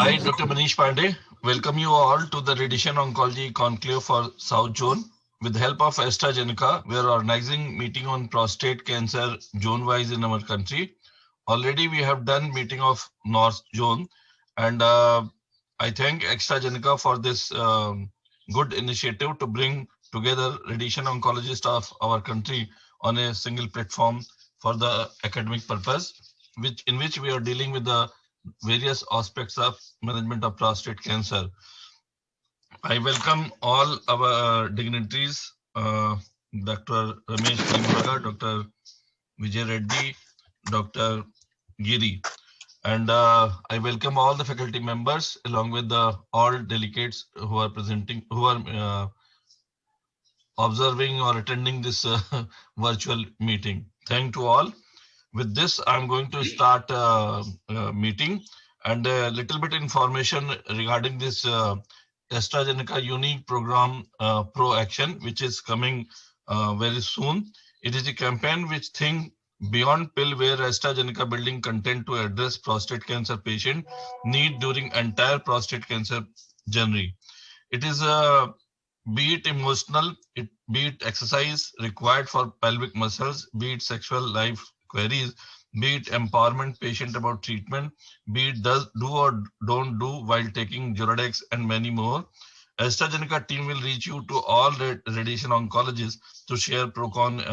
I, Dr. Manish Pandey, welcome you all to the Radiation Oncology Conclave for South Zone. With the help of AstraZeneca, we are organizing meeting on prostate cancer zone-wise in our country. Already we have done meeting of North Zone, and I thank AstraZeneca for this good initiative to bring together radiation oncologists of our country on a single platform for the academic purpose, in which we are dealing with the various aspects of management of prostate cancer. I welcome all our dignitaries, Dr. Ramesh Nimraga, Dr. Vijay Reddy, Dr. Giri, and I welcome all the faculty members along with all delegates who are presenting, who are observing or attending this virtual meeting. Thank you all. With this, I'm going to start meeting and a little bit information regarding this AstraZeneca unique program Pro Action, which is coming very soon. It is a campaign which think beyond pill, where AstraZeneca building content to address prostate cancer patient need during entire prostate cancer journey. It is be it emotional, be it exercise required for pelvic muscles, be it sexual life queries, be it empowerment patient about treatment, be it do or don't do while taking Zoladex, and many more. AstraZeneca team will reach you to all radiation oncologists to share Procon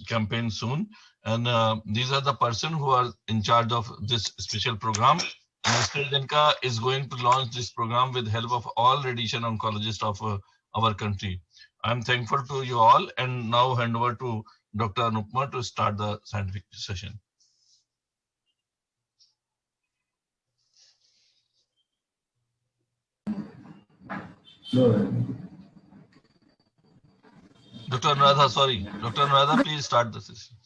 campaign soon. And these are the person who are in charge of this special program. AstraZeneca is going to launch this program with help of all radiation oncologists of our country. I'm thankful to you all, and now hand over to Dr. Anupma to start the scientific session. Dr. Anuradha, sorry. Dr. Anuradha, please start the session.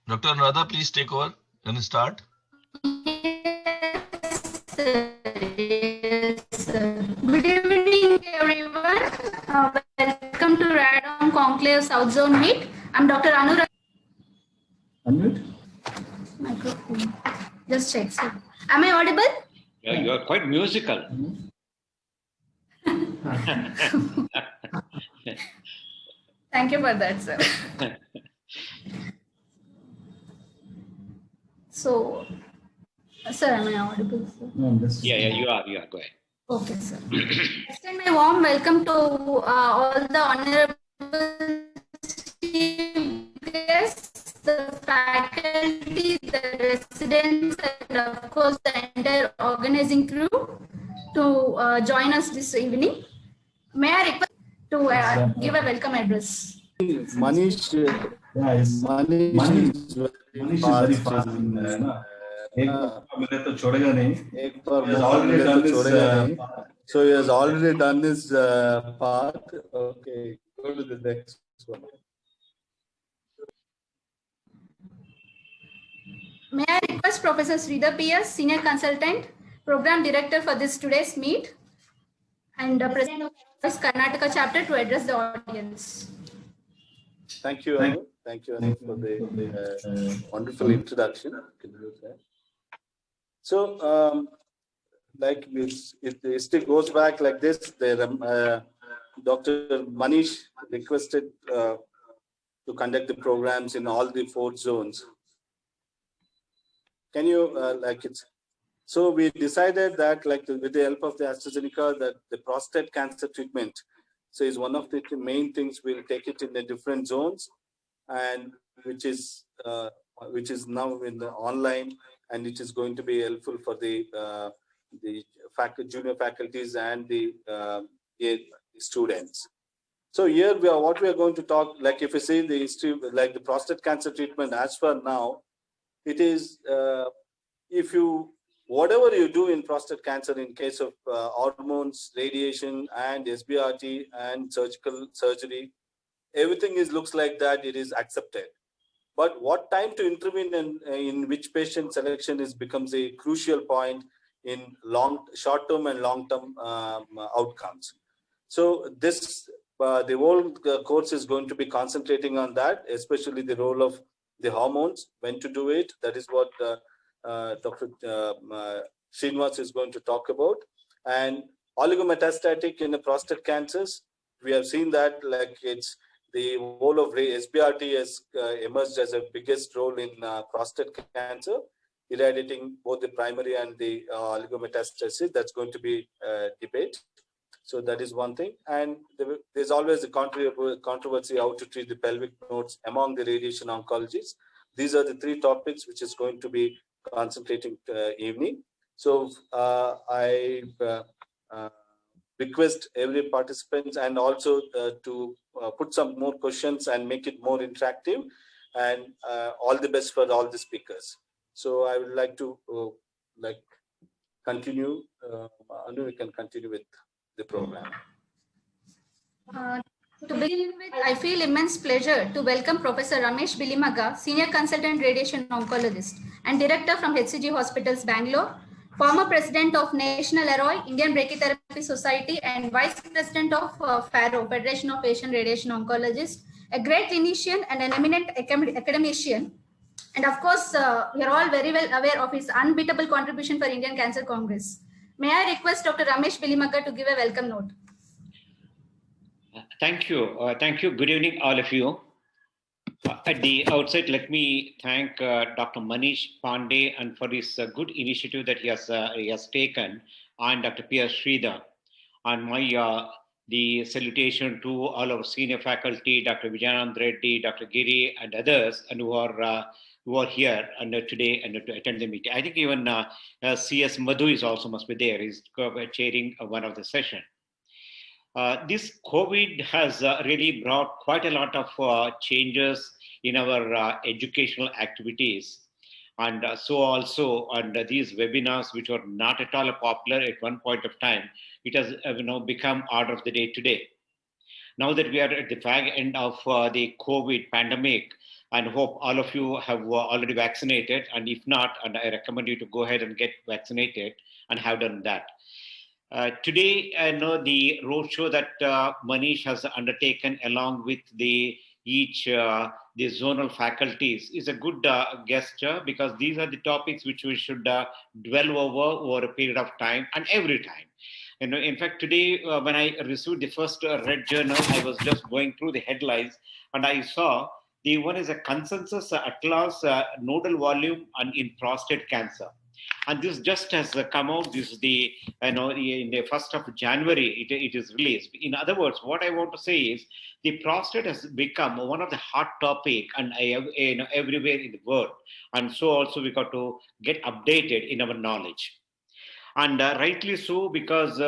Dr. Anuradha, please take over and start. Yes, sir. Yes, sir. Good evening, everyone. Welcome to Radom Conclave South Zone Meet. I'm Dr. Anurag. Unmute. Microphone. Just check, sir. Am I audible? Yeah, you are quite musical. Thank you for that, sir. So, sir, am I audible, sir? No, Yeah, you are. Go ahead. Okay, sir. Extend my warm welcome to all the honorable guests, the faculty, the residents, and of course the entire organizing crew to join us this evening. May I request to give a welcome address? Manish, Manish is very fast in so he has already done this part. Okay, go to the next one. May I request Professor Sridhar PS, Senior Consultant, Program Director for this today's meet, and President of Karnataka Chapter to address the audience. Thank you, Anu. Thank you, Anu, for the wonderful introduction. So, like it still goes back like this. Dr. Manish requested to conduct the programs in all the 4 zones. Can you so we decided that with the help of the AstraZeneca, that the prostate cancer treatment is one of the main things. We'll take it in the different zones, and which is now in the online, and it is going to be helpful for the junior faculties and the students. So here what we are going to talk, if you see the history, the prostate cancer treatment as for now, it is whatever you do in prostate cancer in case of hormones, radiation, and SBRT and surgical surgery, everything looks like that it is accepted. But what time to intervene and in which patient selection becomes a crucial point in short-term and long-term outcomes. So this The whole course is going to be concentrating on that, especially the role of the hormones, when to do it. That is what Dr. Srinivas is going to talk about. And oligometastatic in the prostate cancers, we have seen that like it's the role of SBRT has emerged as a biggest role in prostate cancer, irradiating both the primary and the oligometastasis. That's going to be a debate. So that is one thing. And there's always a controversy how to treat the pelvic nodes among the radiation oncologists. These are the three topics which is going to be concentrating evening. So I request every participant and also to put some more questions and make it more interactive, and all the best for all the speakers. So I would like to continue. Anu, we can continue with the program. To begin with, I feel immense pleasure to welcome Professor Ramesh Bilimaga, Senior Consultant Radiation Oncologist and Director from HCG Hospitals, Bangalore, former President of National Arroy, Indian Brachytherapy Society, and Vice President of FARO, Federation of Asian Radiation Oncologists, a great clinician and an eminent academician. And of course, we are all very well aware of his unbeatable contribution for Indian Cancer Congress. May I request Dr. Ramesh Bilimaga to give a welcome note? Thank you. Thank you. Good evening, all of you. At the outset, let me thank Dr. Manish Pandey and for his good initiative that he has taken, and Dr. P.S. Sridhar. And my the salutation to all our senior faculty, Dr. Vijayanand Reddy, Dr. Giri, and others, and who are here and today and to attend the meeting. I think even C.S. Madhu is also must be there. He's chairing one of the session. This COVID has really brought quite a lot of changes in our educational activities. And so also on these webinars, which were not at all popular at one point of time, it has become order of the day today. Now that we are at the fag end of the COVID pandemic, and hope all of you have already vaccinated, and if not, and I recommend you to go ahead and get vaccinated and have done that. Today, I know the roadshow that Manish has undertaken along with the zonal faculties is a good gesture, because these are the topics which we should dwell over a period of time and every time. In fact, today when I received the first Red Journal, I was just going through the headlines and I saw the one is a consensus atlas nodal volume in prostate cancer. And this just has come out. This is the, in the 1st of January, it is released. In other words, what I want to say is the prostate has become one of the hot topic and everywhere in the world. And so also we got to get updated in our knowledge. And rightly so, because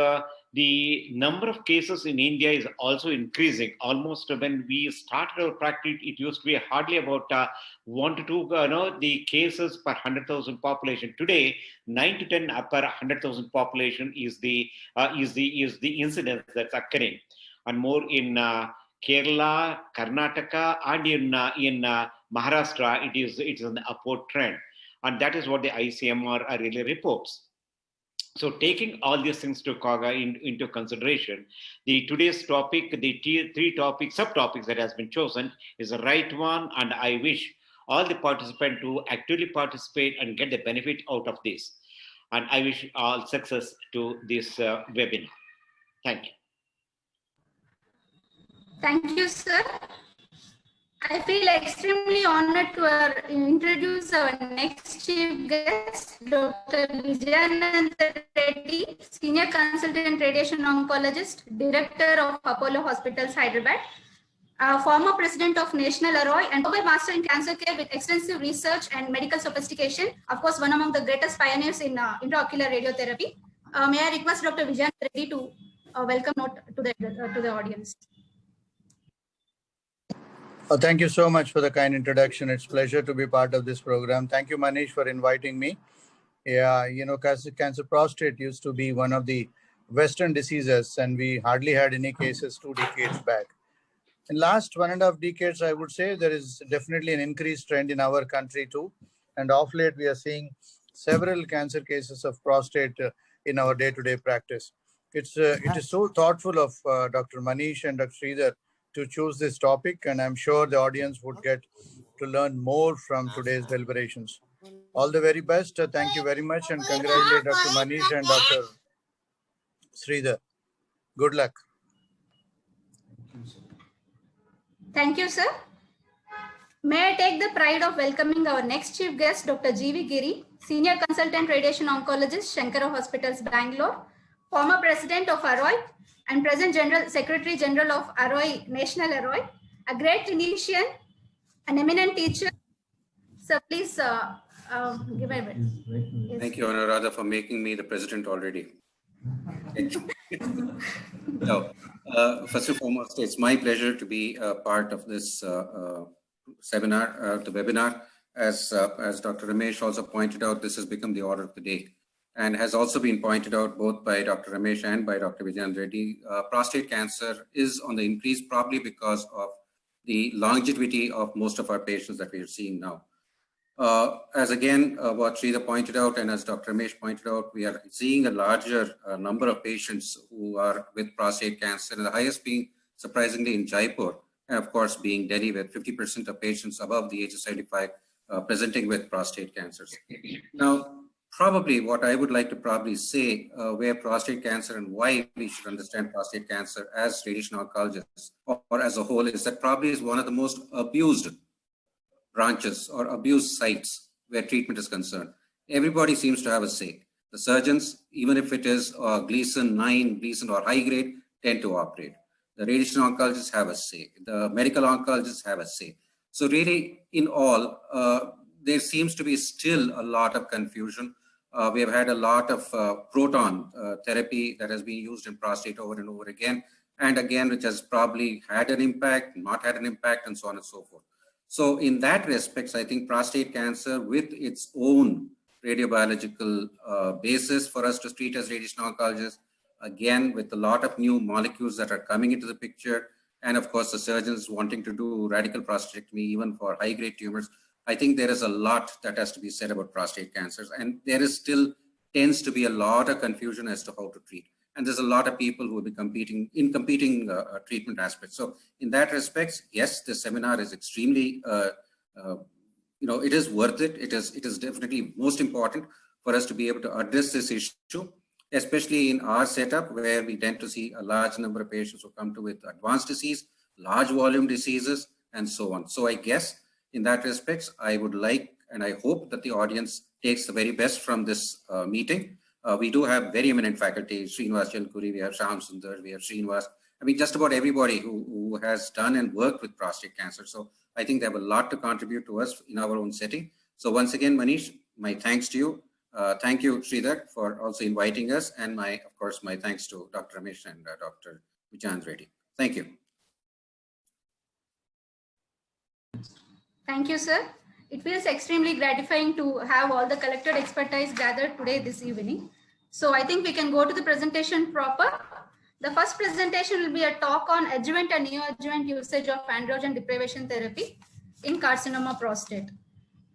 the number of cases in India is also increasing. Almost when we started our practice, it used to be hardly about 1 to 2 the cases per 100,000 population. Today, 9 to 10 per 100,000 population is the incidence that's occurring, and more in Kerala, Karnataka, and in Maharashtra, it's an upward trend, and that is what the ICMR really reports. So taking all these things into consideration, today's topic, the three subtopics that has been chosen is the right one, and I wish all the participants to actively participate and get the benefit out of this. And I wish all success to this webinar. Thank you. Thank you, sir. I feel extremely honored to introduce our next chief guest, Dr. Vijayanand Reddy, Senior Consultant Radiation Oncologist, Director of Apollo Hospitals, Hyderabad, former President of National Arroy, and Global Master in Cancer Care with extensive research and medical sophistication. Of course, one among the greatest pioneers in intraocular radiotherapy. May I request Dr. Vijayanand Reddy to welcome note to the audience. Thank you so much for the kind introduction. It's a pleasure to be part of this program. Thank you, Manish, for inviting me. Yeah, cancer prostate used to be one of the Western diseases, and we hardly had any cases 2 decades back. In last 1.5 decades, I would say there is definitely an increased trend in our country too. And of late, we are seeing several cancer cases of prostate in our day-to-day practice. it is so thoughtful of Dr. Manish and Dr. Sridhar to choose this topic, and I'm sure the audience would get to learn more from today's deliberations. All the very best. Thank you very much, and congratulate Dr. Manish and Dr. Sridhar. Good luck. Thank you, sir. May I take the pride of welcoming our next chief guest, Dr. G.V. Giri, Senior Consultant Radiation Oncologist, Shankara Hospitals, Bangalore, former President of AROI and present Secretary General of AROI, National AROI, a great clinician, an eminent teacher. So please give a bit. Yes. Thank you, Anuradha, for making me the president already. No, first and foremost, it's my pleasure to be a part of this seminar, the webinar. As Dr. Ramesh also pointed out, this has become the order of the day, and has also been pointed out both by Dr. Ramesh and by Dr. Vijayendra Reddy. Prostate cancer is on the increase, probably because of the longevity of most of our patients that we are seeing now. As again, what Sridhar pointed out, and as Dr. Ramesh pointed out, we are seeing a larger number of patients who are with prostate cancer, and the highest being surprisingly in Jaipur, and of course being Delhi, with 50% of patients above the age of 75 presenting with prostate cancers. Now, probably what I would like to say where prostate cancer and why we should understand prostate cancer as radiation oncologists or as a whole is that probably is one of the most abused branches or abused sites where treatment is concerned. Everybody seems to have a say. The surgeons, even if it is Gleason 9, Gleason or high grade, tend to operate. The radiation oncologists have a say. The medical oncologists have a say. So really, in all, there seems to be still a lot of confusion. We have had a lot of proton therapy that has been used in prostate over and over again, and again, which has probably had an impact, not had an impact, and so on and so forth. So in that respect, I think prostate cancer with its own radiobiological basis for us to treat as radiation oncologists, again, with a lot of new molecules that are coming into the picture, and of course, the surgeons wanting to do radical prostatectomy even for high-grade tumors, I think there is a lot that has to be said about prostate cancers, and there is still tends to be a lot of confusion as to how to treat. And there's a lot of people who will be competing treatment aspects. So in that respect, yes, this seminar is extremely, it is worth it. It is definitely most important for us to be able to address this issue, especially in our setup where we tend to see a large number of patients who come to with advanced disease, large volume diseases, and so on. So I guess in that respect, I would like and I hope that the audience takes the very best from this meeting. We do have very eminent faculty, Srinivas Chalkuri, we have Sham Sundar, we have Srinivas. I mean, just about everybody who has done and worked with prostate cancer. So I think they have a lot to contribute to us in our own setting. So once again, Manish, my thanks to you. Thank you, Sridhar, for also inviting us. And of course, my thanks to Dr. Ramesh and Dr. Vijayendra Reddy. Thank you. Thank you, sir. It feels extremely gratifying to have all the collected expertise gathered today this evening. So I think we can go to the presentation proper. The first presentation will be a talk on adjuvant and neoadjuvant usage of androgen deprivation therapy in carcinoma prostate.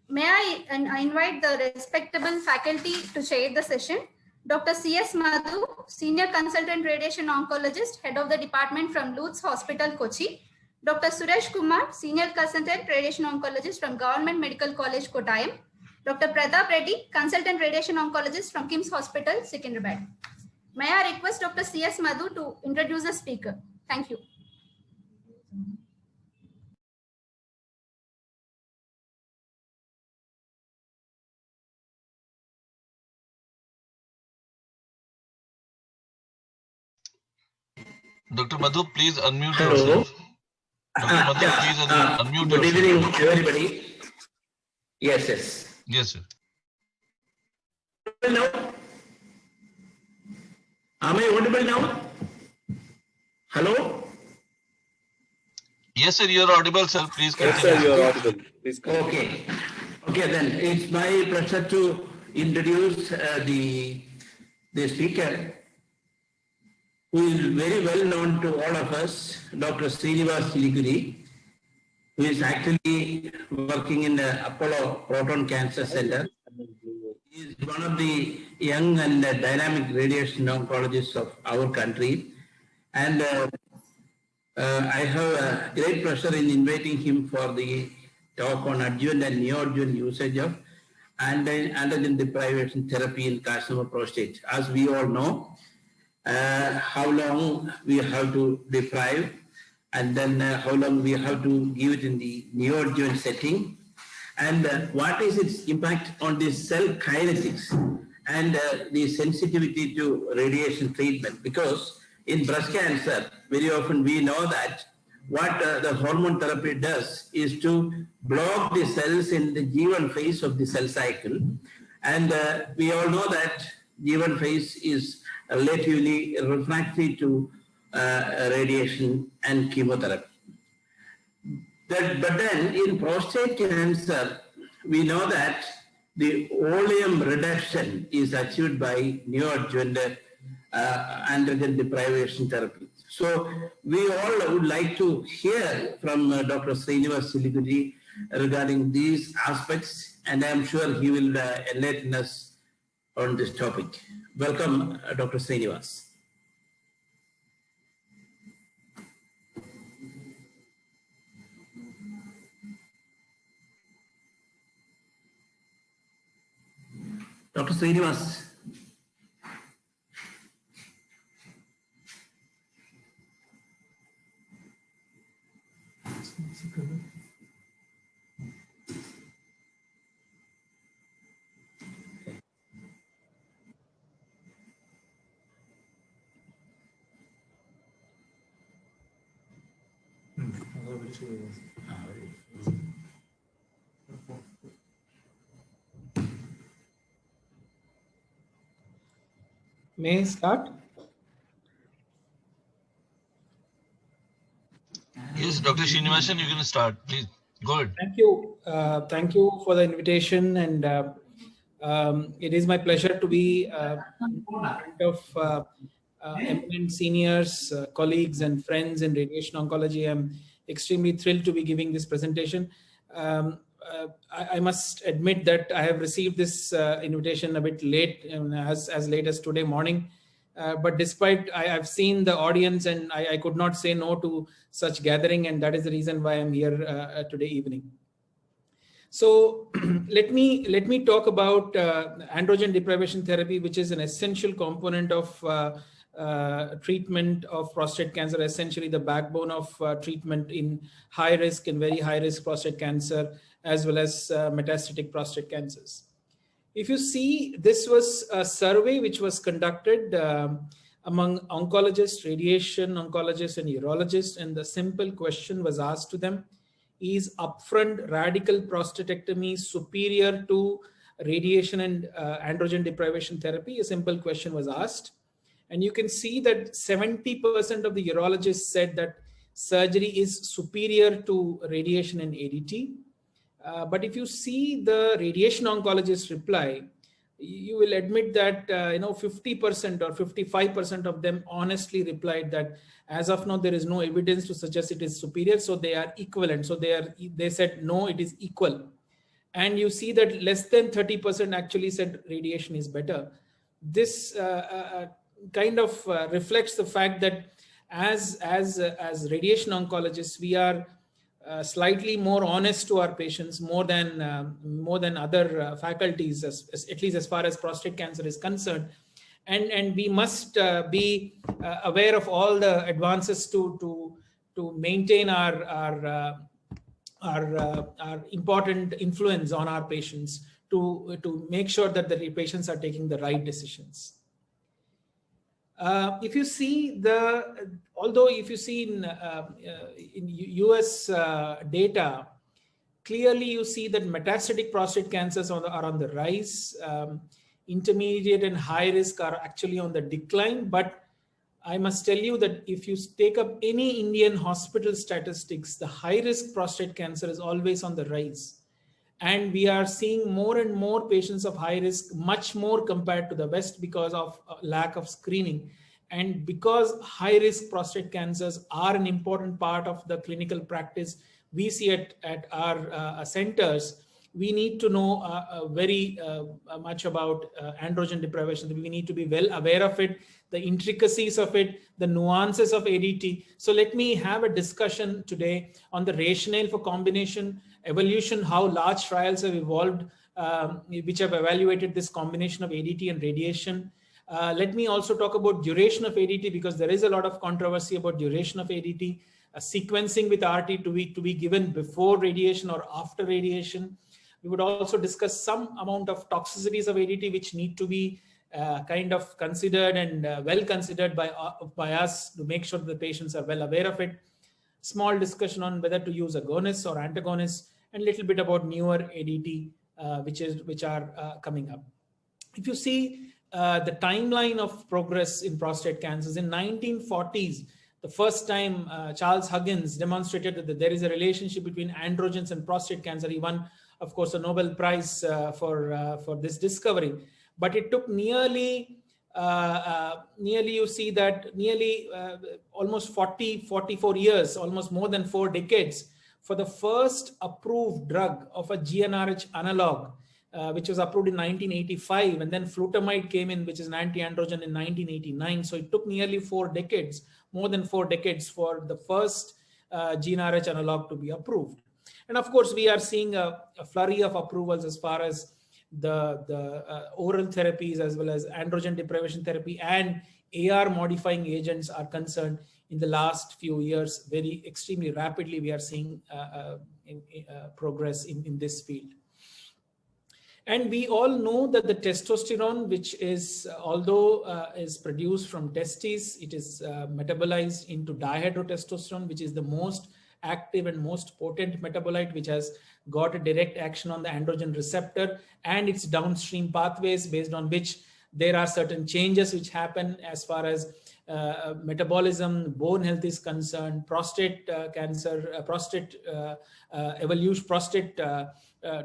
May I invite the respectable faculty to chair the session. Dr. C.S. Madhu, Senior Consultant Radiation Oncologist, Head of the Department from Lutz Hospital, Kochi. Dr. Suresh Kumar, Senior Consultant Radiation Oncologist from Government Medical College, Kottayam. Dr. Pratap Reddy, Consultant Radiation Oncologist from KIMS Hospital, Secunderabad. May I request Dr. C.S. Madhu to introduce the speaker. Thank you. Dr. Madhu, please unmute yourself. Dr. Madhu, please unmute good yourself. Evening, everybody. Yes. Yes, sir. Now, am I audible now? Hello? Yes, sir, you're audible, sir. Please continue. Yes, sir, you are audible. Please continue. Okay, then it's my pleasure to introduce the speaker, who is very well known to all of us, Dr. Srinivas Chalkuri, who is actually working in the Apollo Proton Cancer Center He is one of the young and dynamic radiation oncologists of our country. And I have a great pleasure in inviting him for the talk on adjuvant and neoadjuvant usage of androgen deprivation therapy in carcinoma prostate. As we all know, how long we have to deprive, and then how long we have to give it in the neoadjuvant setting, and what is its impact on the cell kinetics and the sensitivity to radiation treatment. Because in breast cancer, very often we know that what the hormone therapy does is to block the cells in the G1 phase of the cell cycle. And we all know that G1 phase is relatively refractory to radiation and chemotherapy. But then in prostate cancer, we know that the oleum reduction is achieved by neoadjuvant androgen deprivation therapy. So we all would like to hear from Dr. Srinivas Siliguri regarding these aspects, and I'm sure he will enlighten us on this topic. Welcome, Dr. Srinivas. Dr. Srinivas. May I start? Yes, Dr. Srinivasan, you can start. Please go ahead. Thank you. Thank you for the invitation, and it is my pleasure to be in front of eminent seniors, colleagues, and friends in radiation oncology. I'm extremely thrilled to be giving this presentation. I must admit that I have received this invitation a bit late, as late as today morning. But despite I have seen the audience, and I could not say no to such gathering, and that is the reason why I'm here today evening. So let me talk about androgen deprivation therapy, which is an essential component of treatment of prostate cancer, essentially the backbone of treatment in high risk and very high risk prostate cancer, as well as metastatic prostate cancers. If you see, this was a survey which was conducted among oncologists, radiation oncologists, and urologists, and the simple question was asked to them: is upfront radical prostatectomy superior to radiation and androgen deprivation therapy? A simple question was asked. And you can see that 70% of the urologists said that surgery is superior to radiation and ADT. But if you see the radiation oncologist reply, you will admit that 50% or 55% of them honestly replied that as of now there is no evidence to suggest it is superior, so they are equivalent. So they said no, it is equal. And you see that less than 30% actually said radiation is better. This kind of reflects the fact that as radiation oncologists, we are slightly more honest to our patients more than other faculties, at least as far as prostate cancer is concerned, and we must be aware of all the advances to maintain our important influence on our patients, to make sure that the patients are taking the right decisions. If you see in US data, clearly you see that metastatic prostate cancers are on the rise. Intermediate and high risk are actually on the decline. But I must tell you that if you take up any Indian hospital statistics, the high risk prostate cancer is always on the rise. And we are seeing more and more patients of high risk, much more compared to the West, because of lack of screening. And because high risk prostate cancers are an important part of the clinical practice we see at our centers, we need to know very much about androgen deprivation. We need to be well aware of it, the intricacies of it, the nuances of ADT. So let me have a discussion today on the rationale for combination, evolution, how large trials have evolved, which have evaluated this combination of ADT and radiation. Let me also talk about duration of ADT, because there is a lot of controversy about duration of ADT, sequencing with RT to be given before radiation or after radiation. We would also discuss some amount of toxicities of ADT which need to be kind of considered and well considered by us to make sure that the patients are well aware of it. Small discussion on whether to use agonists or antagonists, and a little bit about newer ADT which are coming up. If you see the timeline of progress in prostate cancers, in 1940s, the first time Charles Huggins demonstrated that there is a relationship between androgens and prostate cancer. He won, of course, a Nobel Prize for this discovery. But it took nearly you see that almost 44 years, almost more than 4 decades, for the first approved drug of a GnRH analog, which was approved in 1985, and then flutamide came in, which is an anti-androgen, in 1989. So it took nearly 4 decades, more than 4 decades, for the first GnRH analog to be approved. And of course, we are seeing a flurry of approvals as far as the oral therapies, as well as androgen deprivation therapy and AR modifying agents are concerned. In the last few years, very extremely rapidly, we are seeing progress in this field. And we all know that the testosterone, which is, although is produced from testes, it is metabolized into dihydrotestosterone, which is the most active and most potent metabolite, which has got a direct action on the androgen receptor and its downstream pathways, based on which there are certain changes which happen as far as metabolism, bone health is concerned, prostate cancer, prostate evolution, prostate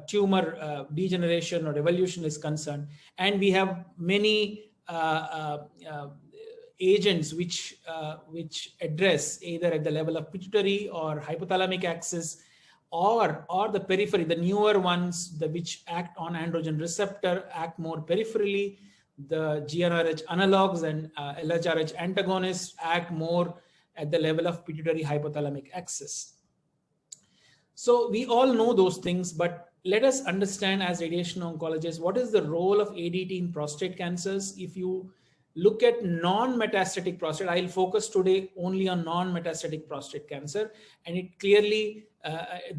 tumor degeneration or evolution is concerned. And we have many agents which address either at the level of pituitary or hypothalamic axis, or the periphery. The newer ones, which act on androgen receptor, act more peripherally. The GnRH analogs and LHRH antagonists act more at the level of pituitary hypothalamic axis. So we all know those things, but let us understand as radiation oncologists, what is the role of ADT in prostate cancers? If you look at non-metastatic prostate, I'll focus today only on non-metastatic prostate cancer, and it clearly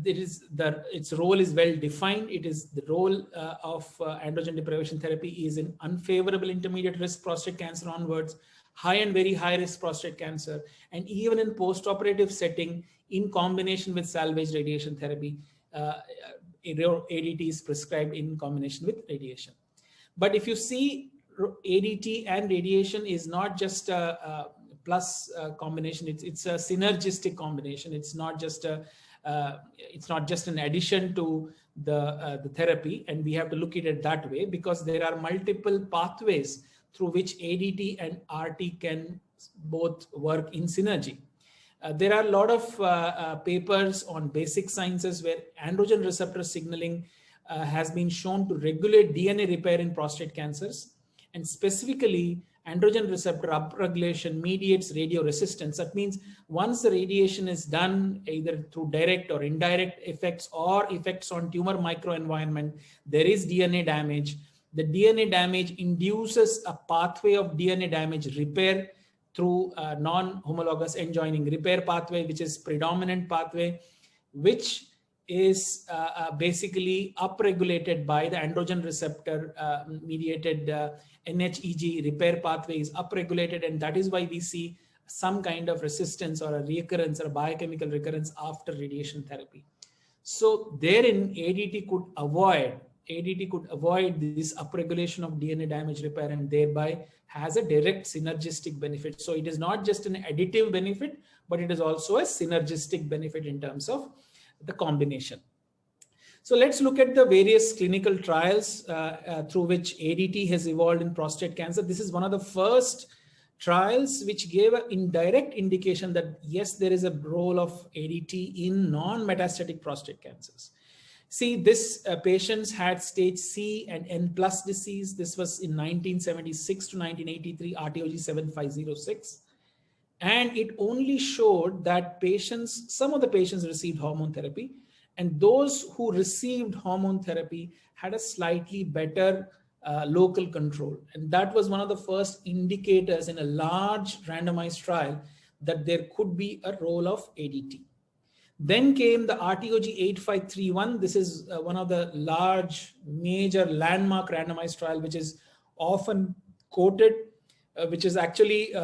its role is well defined. It is the role of androgen deprivation therapy is in unfavorable intermediate risk prostate cancer onwards, high and very high risk prostate cancer, and even in post-operative setting in combination with salvage radiation therapy, ADT is prescribed in combination with radiation. But if you see, ADT and radiation is not just a plus combination; it's a synergistic combination. It's not just an addition to the therapy, and we have to look at it that way, because there are multiple pathways through which ADT and RT can both work in synergy. There are a lot of papers on basic sciences where androgen receptor signaling has been shown to regulate DNA repair in prostate cancers. And specifically, androgen receptor upregulation mediates radioresistance. That means once the radiation is done, either through direct or indirect effects or effects on tumor microenvironment, there is DNA damage. The DNA damage induces a pathway of DNA damage repair through non-homologous end joining repair pathway, which is predominant pathway, which is basically upregulated by the androgen receptor mediated NHEG repair pathway is upregulated, and that is why we see some kind of resistance or a recurrence or a biochemical recurrence after radiation therapy. So therein ADT could avoid this upregulation of DNA damage repair, and thereby has a direct synergistic benefit. So it is not just an additive benefit, but it is also a synergistic benefit in terms of the combination. So let's look at the various clinical trials through which ADT has evolved in prostate cancer. This is one of the first trials which gave an indirect indication that yes, there is a role of ADT in non-metastatic prostate cancers. See, this patients had stage C and N plus disease. This was in 1976 to 1983, RTOG 7506. And it only showed that patients, some of the patients received hormone therapy, and those who received hormone therapy had a slightly better local control. And that was one of the first indicators in a large randomized trial that there could be a role of ADT. Then came the RTOG 8531. This is one of the large, major landmark randomized trial, which is often quoted, which is actually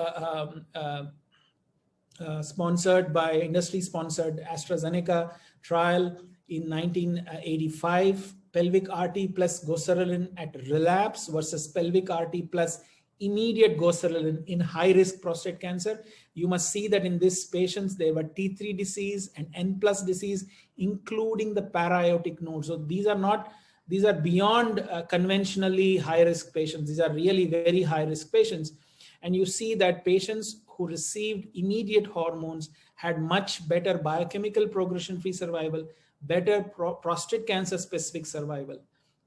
sponsored by industry-sponsored AstraZeneca trial in 1985. Pelvic RT plus goserelin at relapse versus pelvic RT plus immediate goserelin in high-risk prostate cancer. You must see that in these patients, there were T3 disease and N plus disease, including the para-aortic node. So these are beyond conventionally high-risk patients. These are really very high-risk patients. And you see that patients who received immediate hormones had much better biochemical progression-free survival, better prostate cancer-specific survival,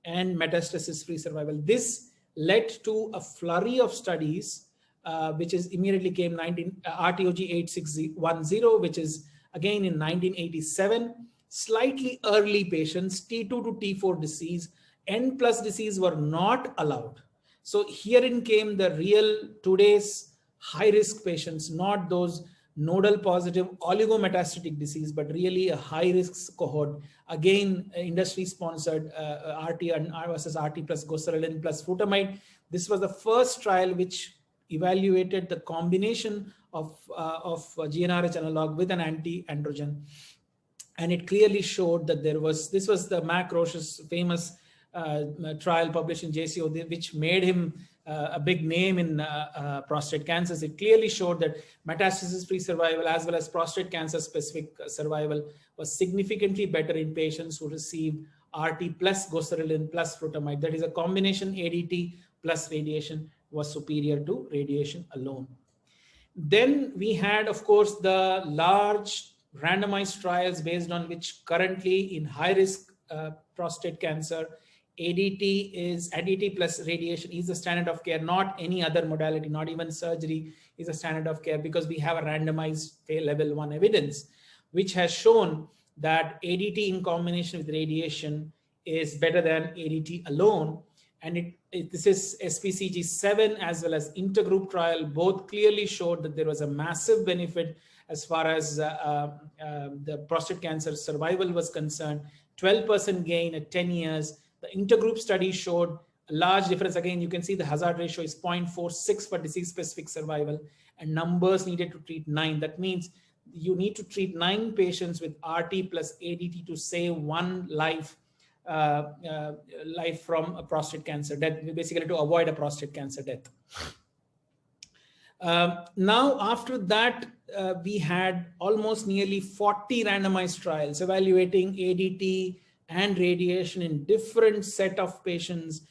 and metastasis-free survival. This led to a flurry of studies, which is immediately came RTOG 8610, which is again in 1987. Slightly early patients, T2 to T4 disease, N plus disease were not allowed. So herein came the real today's high-risk patients, not those nodal positive oligometastatic disease, but really a high-risk cohort. Again, industry-sponsored RT and versus RT plus goserelin plus frutamide. This was the first trial which evaluated the combination of GnRH analog with an anti-androgen. And it clearly showed that this was the Mac Roche's famous trial published in JCO, which made him a big name in prostate cancers. It clearly showed that metastasis-free survival as well as prostate cancer-specific survival was significantly better in patients who received RT plus goserelin plus frutamide. That is a combination ADT plus radiation was superior to radiation alone. Then we had, of course, the large randomized trials based on which currently in high-risk prostate cancer, ADT plus radiation is the standard of care, not any other modality, not even surgery is a standard of care, because we have a randomized level 1 evidence, which has shown that ADT in combination with radiation is better than ADT alone. And this is SPCG7 as well as intergroup trial, both clearly showed that there was a massive benefit as far as the prostate cancer survival was concerned, 12% gain at 10 years. The intergroup study showed a large difference. Again, you can see the hazard ratio is 0.46 for disease-specific survival, and numbers needed to treat 9. That means you need to treat 9 patients with RT plus ADT to save 1 life from a prostate cancer death, basically to avoid a prostate cancer death. Now, after that, we had almost nearly 40 randomized trials evaluating ADT and radiation in different set of patients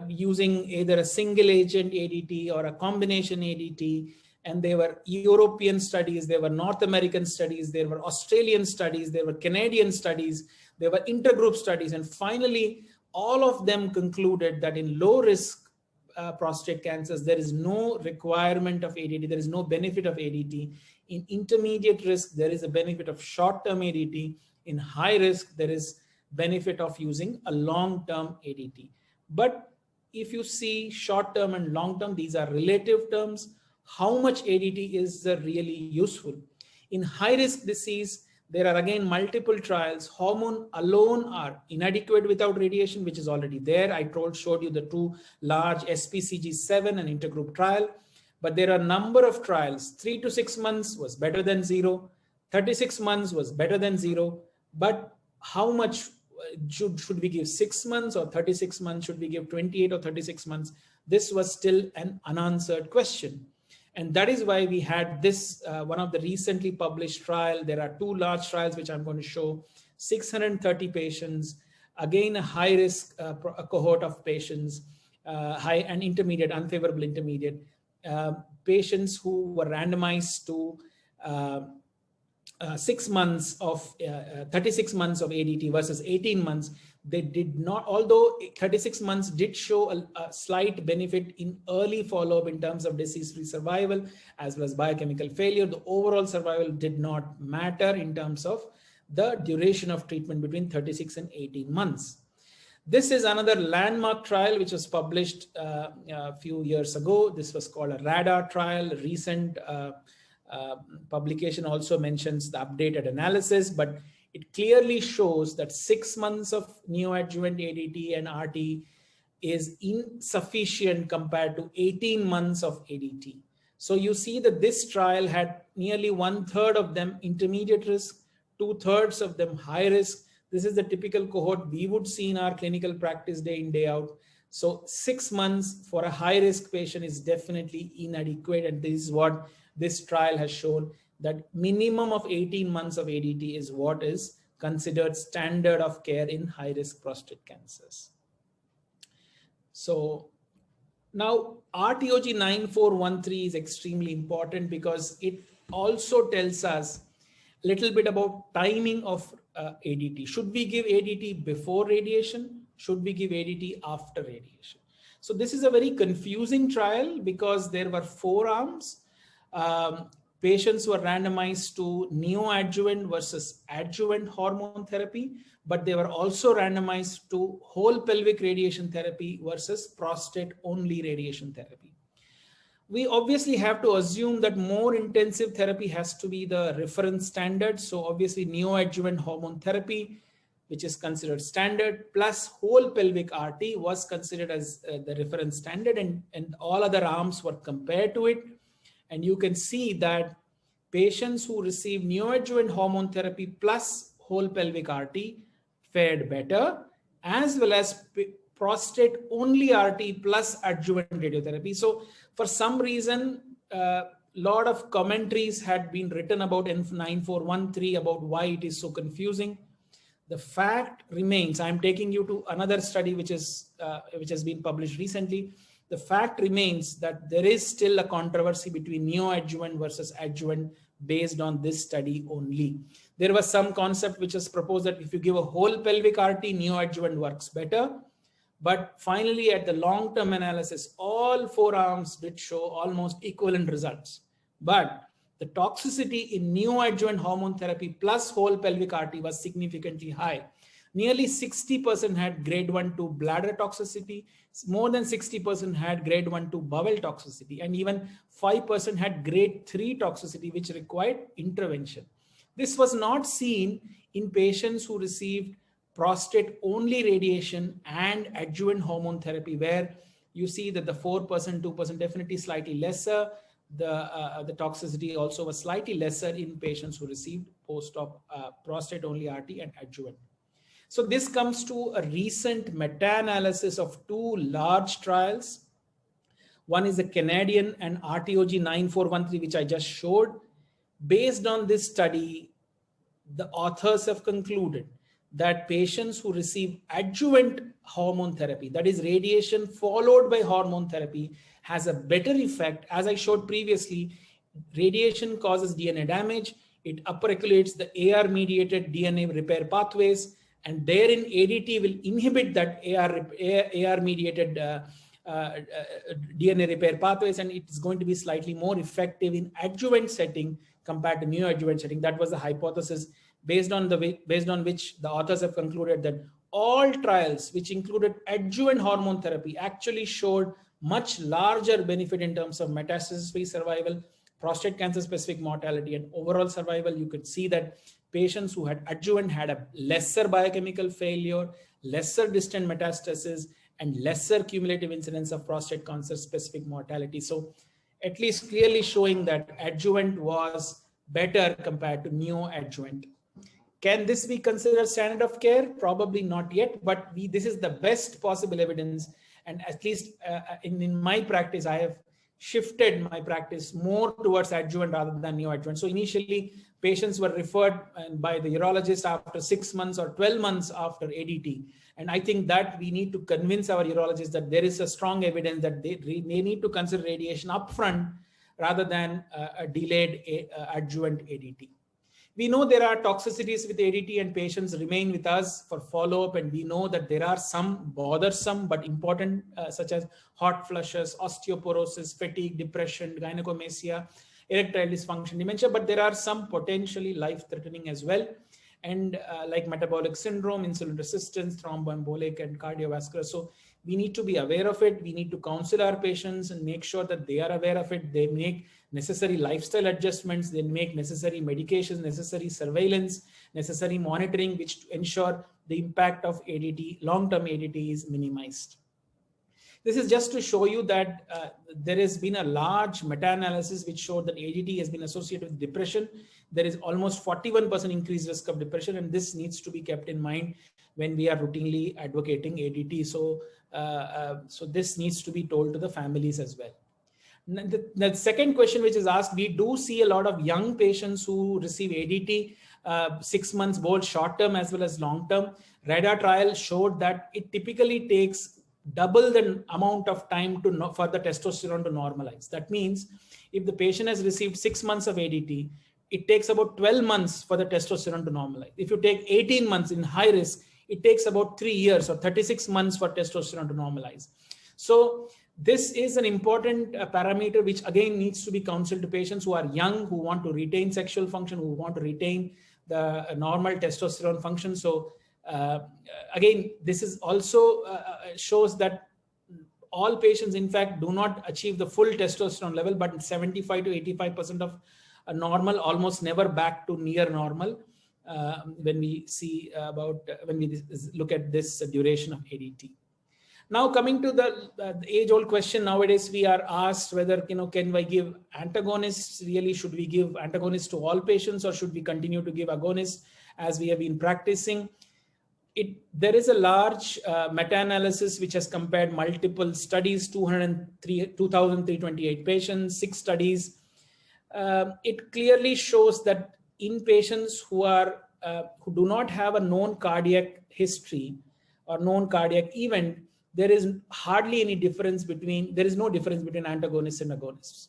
using either a single agent ADT or a combination ADT. And there were European studies, there were North American studies, there were Australian studies, there were Canadian studies, there were intergroup studies. And finally, all of them concluded that in low risk prostate cancers, there is no requirement of ADT, there is no benefit of ADT. In intermediate risk, there is a benefit of short-term ADT. In high risk, there is benefit of using a long-term ADT. But if you see short-term and long-term, these are relative terms. How much ADT is really useful? In high-risk disease, there are again multiple trials. Hormone alone are inadequate without radiation, which is already there. I showed you the 2 large SPCG7 and intergroup trial. But there are a number of trials. 3 to 6 months was better than 0. 36 months was better than 0. But how much should we give? 6 months or 36 months? Should we give 28 or 36 months? This was still an unanswered question. And that is why we had this, one of the recently published trial. There are 2 large trials, which I'm going to show, 630 patients, again, a high risk cohort of patients, high and intermediate, unfavorable intermediate, patients who were randomized to 6 months of 36 months of ADT versus 18 months, they did not, although 36 months did show a slight benefit in early follow-up in terms of disease-free survival as well as biochemical failure, the overall survival did not matter in terms of the duration of treatment between 36 and 18 months. This is another landmark trial which was published a few years ago. This was called a RADAR trial. Recent publication also mentions the updated analysis, but it clearly shows that 6 months of neoadjuvant ADT and RT is insufficient compared to 18 months of ADT. So you see that this trial had nearly 1/3 of them intermediate risk, 2/3 of them high risk. This is the typical cohort we would see in our clinical practice day in, day out. So 6 months for a high risk patient is definitely inadequate. And this is what this trial has shown, that minimum of 18 months of ADT is what is considered standard of care in high risk prostate cancers. So now RTOG 9413 is extremely important because it also tells us a little bit about timing of ADT. Should we give ADT before radiation? Should we give ADT after radiation? So this is a very confusing trial because there were 4 arms. Patients were randomized to neoadjuvant versus adjuvant hormone therapy, but they were also randomized to whole pelvic radiation therapy versus prostate only radiation therapy. We obviously have to assume that more intensive therapy has to be the reference standard. So obviously neoadjuvant hormone therapy, which is considered standard, plus whole pelvic RT was considered as the reference standard, and all other arms were compared to it. And you can see that patients who receive neoadjuvant hormone therapy plus whole pelvic RT fared better, as well as prostate only RT plus adjuvant radiotherapy. So for some reason, a lot of commentaries had been written about N9413 about why it is so confusing. The fact remains, I'm taking you to another study which has been published recently. The fact remains that there is still a controversy between neoadjuvant versus adjuvant based on this study only. There was some concept which was proposed that if you give a whole pelvic RT, neoadjuvant works better. But finally, at the long-term analysis, all 4 arms did show almost equivalent results. But the toxicity in neoadjuvant hormone therapy plus whole pelvic RT was significantly high. Nearly 60% had grade 1-2 bladder toxicity. More than 60% had grade 1-2 bowel toxicity. And even 5% had grade 3 toxicity, which required intervention. This was not seen in patients who received prostate only radiation and adjuvant hormone therapy, where you see that the 4%, 2% definitely slightly lesser. The toxicity also was slightly lesser in patients who received post-op prostate only RT and adjuvant. So this comes to a recent meta-analysis of 2 large trials. One is the Canadian and RTOG 9413, which I just showed. Based on this study, the authors have concluded that patients who receive adjuvant hormone therapy, that is radiation followed by hormone therapy, has a better effect. As I showed previously, radiation causes DNA damage. It upregulates the AR-mediated DNA repair pathways, and therein ADT will inhibit that AR-mediated DNA repair pathways, and it's going to be slightly more effective in adjuvant setting compared to neoadjuvant setting. That was the hypothesis based on which the authors have concluded that all trials which included adjuvant hormone therapy actually showed much larger benefit in terms of metastasis-free survival, prostate cancer-specific mortality, and overall survival. You could see that patients who had adjuvant had a lesser biochemical failure, lesser distant metastasis, and lesser cumulative incidence of prostate cancer-specific mortality. So at least clearly showing that adjuvant was better compared to neoadjuvant. Can this be considered standard of care? Probably not yet, but this is the best possible evidence. And at least in my practice, I have shifted my practice more towards adjuvant rather than neoadjuvant. So initially, patients were referred by the urologist after 6 months or 12 months after ADT. And I think that we need to convince our urologists that there is a strong evidence that they need to consider radiation upfront rather than a delayed adjuvant ADT. We know there are toxicities with ADT, and patients remain with us for follow-up, and we know that there are some bothersome but important, such as hot flushes, osteoporosis, fatigue, depression, gynecomastia, erectile dysfunction, dementia, but there are some potentially life-threatening as well, and like metabolic syndrome, insulin resistance, thromboembolic, and cardiovascular. So we need to be aware of it. We need to counsel our patients and make sure that they are aware of it. They make necessary lifestyle adjustments, they make necessary medications, necessary surveillance, necessary monitoring, which ensure the impact of ADT, long-term ADT, is minimized. This is just to show you that there has been a large meta-analysis which showed that ADT has been associated with depression. There is almost 41% increased risk of depression, and this needs to be kept in mind when we are routinely advocating ADT. So, so this needs to be told to the families as well. The second question which is asked, we do see a lot of young patients who receive ADT, 6 months, both short-term as well as long-term. RADA trial showed that it typically takes double the amount of time for the testosterone to normalize. That means if the patient has received 6 months of ADT, it takes about 12 months for the testosterone to normalize. If you take 18 months in high risk, it takes about 3 years or 36 months for testosterone to normalize. So this is an important parameter which again needs to be counseled to patients who are young, who want to retain sexual function, who want to retain the normal testosterone function. So again, this is also shows that all patients in fact do not achieve the full testosterone level, but 75 to 85% of normal, almost never back to near normal when we see when we look at this duration of ADT. Now coming to the age-old question, nowadays we are asked whether, can we give antagonists? Really, should we give antagonists to all patients, or should we continue to give agonists as we have been practicing? There is a large meta-analysis which has compared multiple studies, 2,328 patients, 6 studies. It clearly shows that in patients who do not have a known cardiac history or known cardiac event, there is hardly any difference there is no difference between antagonists and agonists.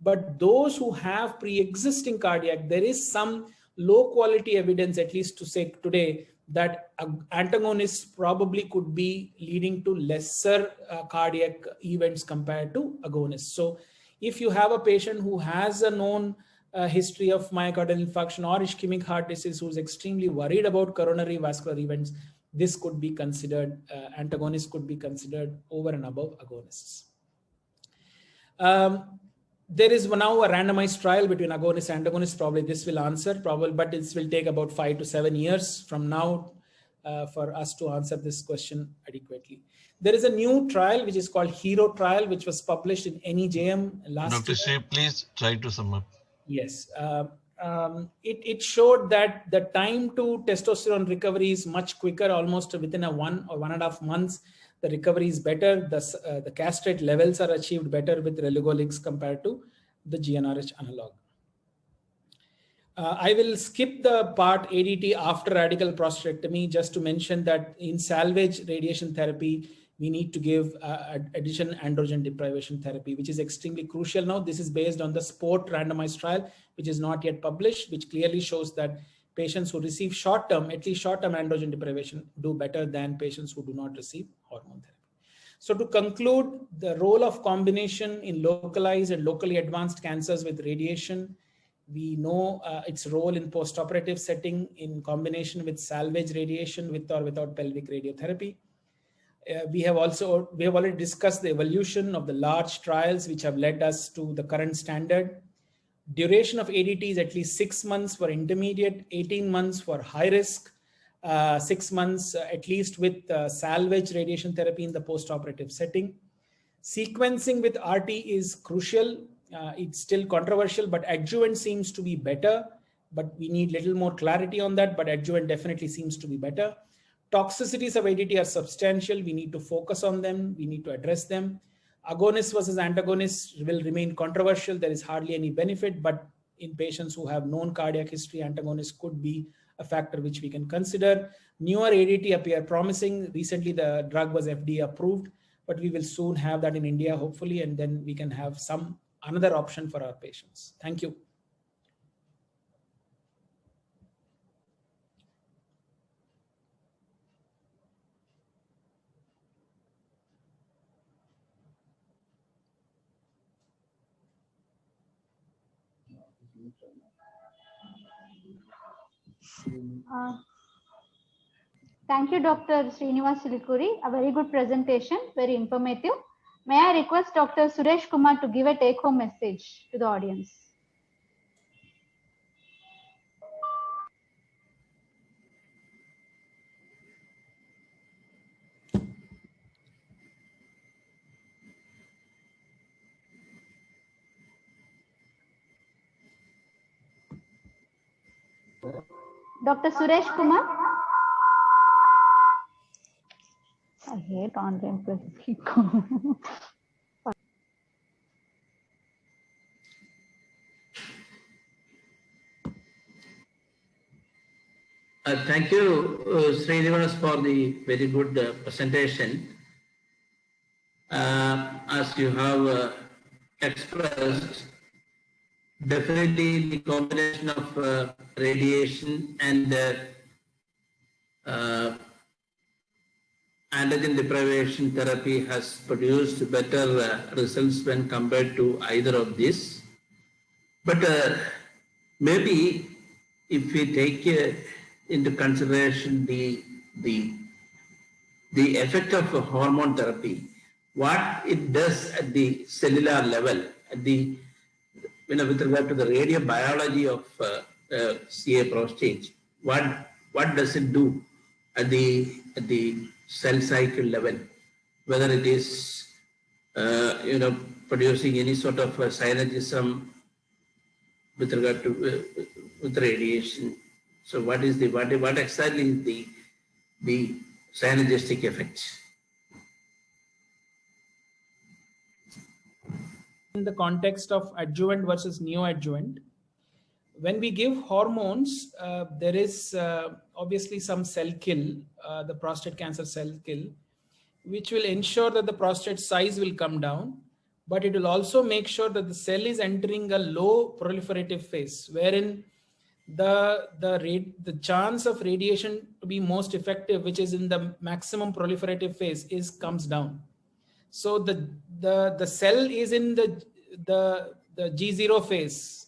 But those who have pre-existing cardiac, there is some low quality evidence, at least to say today, that antagonists probably could be leading to lesser cardiac events compared to agonists. So if you have a patient who has a known history of myocardial infarction or ischemic heart disease, who's extremely worried about coronary vascular events, this could be considered, antagonists could be considered over and above agonists. There is now a randomized trial between agonists and antagonists. Probably this will answer, but this will take about 5 to 7 years from now for us to answer this question adequately. There is a new trial which is called HERO trial, which was published in NEJM last year. Dr. Sri, please try to sum up. Yes. It showed that the time to testosterone recovery is much quicker, almost within 1 or 1.5 months. The recovery is better. The castrate levels are achieved better with relugolix compared to the GnRH analog. I will skip the part ADT after radical prostatectomy, just to mention that in salvage radiation therapy, we need to give additional androgen deprivation therapy, which is extremely crucial now. This is based on the SPORT randomized trial, which is not yet published, which clearly shows that patients who receive short-term, at least short-term androgen deprivation, do better than patients who do not receive hormone therapy. So to conclude, the role of combination in localized and locally advanced cancers with radiation, we know its role in post-operative setting in combination with salvage radiation with or without pelvic radiotherapy. We have already discussed the evolution of the large trials which have led us to the current standard. Duration of ADT is at least 6 months for intermediate, 18 months for high risk, 6 months at least with salvage radiation therapy in the post-operative setting. Sequencing with RT is crucial. It's still controversial, but adjuvant seems to be better, but we need little more clarity on that, but adjuvant definitely seems to be better. Toxicities of ADT are substantial. We need to focus on them. We need to address them. Agonists versus antagonists will remain controversial. There is hardly any benefit, but in patients who have known cardiac history, antagonists could be a factor which we can consider. Newer ADT appear promising. Recently, the drug was FDA approved, but we will soon have that in India, hopefully, and then we can have another option for our patients. Thank you. Thank you, Dr. Srinivas Silikuri. A very good presentation, very informative. May I request Dr. Suresh Kumar to give a take-home message to the audience? Dr. Suresh Kumar? I hate online people. Thank you, Srinivas, for the very good presentation. As you have expressed, definitely the combination of radiation and antigen deprivation therapy has produced better results when compared to either of these. But maybe if we take into consideration the effect of hormone therapy, what it does at the cellular level, at the with regard to the radiobiology of CA prostate, what does it do at the cell cycle level, whether it is producing any sort of synergism with regard to with radiation. So what exactly is the synergistic effect? In the context of adjuvant versus neoadjuvant, when we give hormones, there is obviously some cell kill, the prostate cancer cell kill, which will ensure that the prostate size will come down, but it will also make sure that the cell is entering a low proliferative phase, wherein the chance of radiation to be most effective, which is in the maximum proliferative phase, comes down. So the cell is in the G0 phase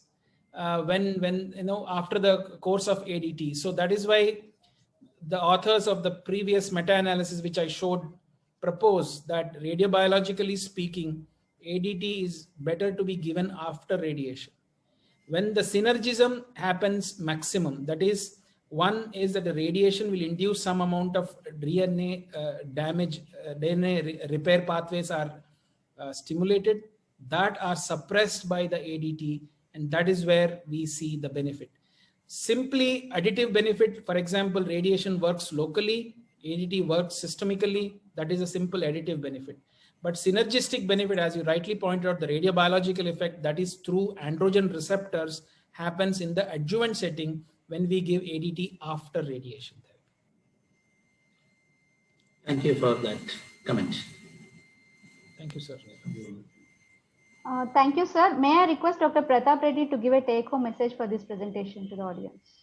when after the course of ADT. So that is why the authors of the previous meta-analysis which I showed propose that radiobiologically speaking, ADT is better to be given after radiation. When the synergism happens maximum, that is, one is that the radiation will induce some amount of DNA damage, DNA repair pathways are stimulated, that are suppressed by the ADT, and that is where we see the benefit. Simply additive benefit, for example, radiation works locally, ADT works systemically, that is a simple additive benefit. But synergistic benefit, as you rightly pointed out, the radiobiological effect, that is through androgen receptors, happens in the adjuvant setting when we give ADT after radiation therapy. Thank you for that comment. Thank you, sir. Thank you, sir. May I request Dr. Pratap Reddy to give a take-home message for this presentation to the audience?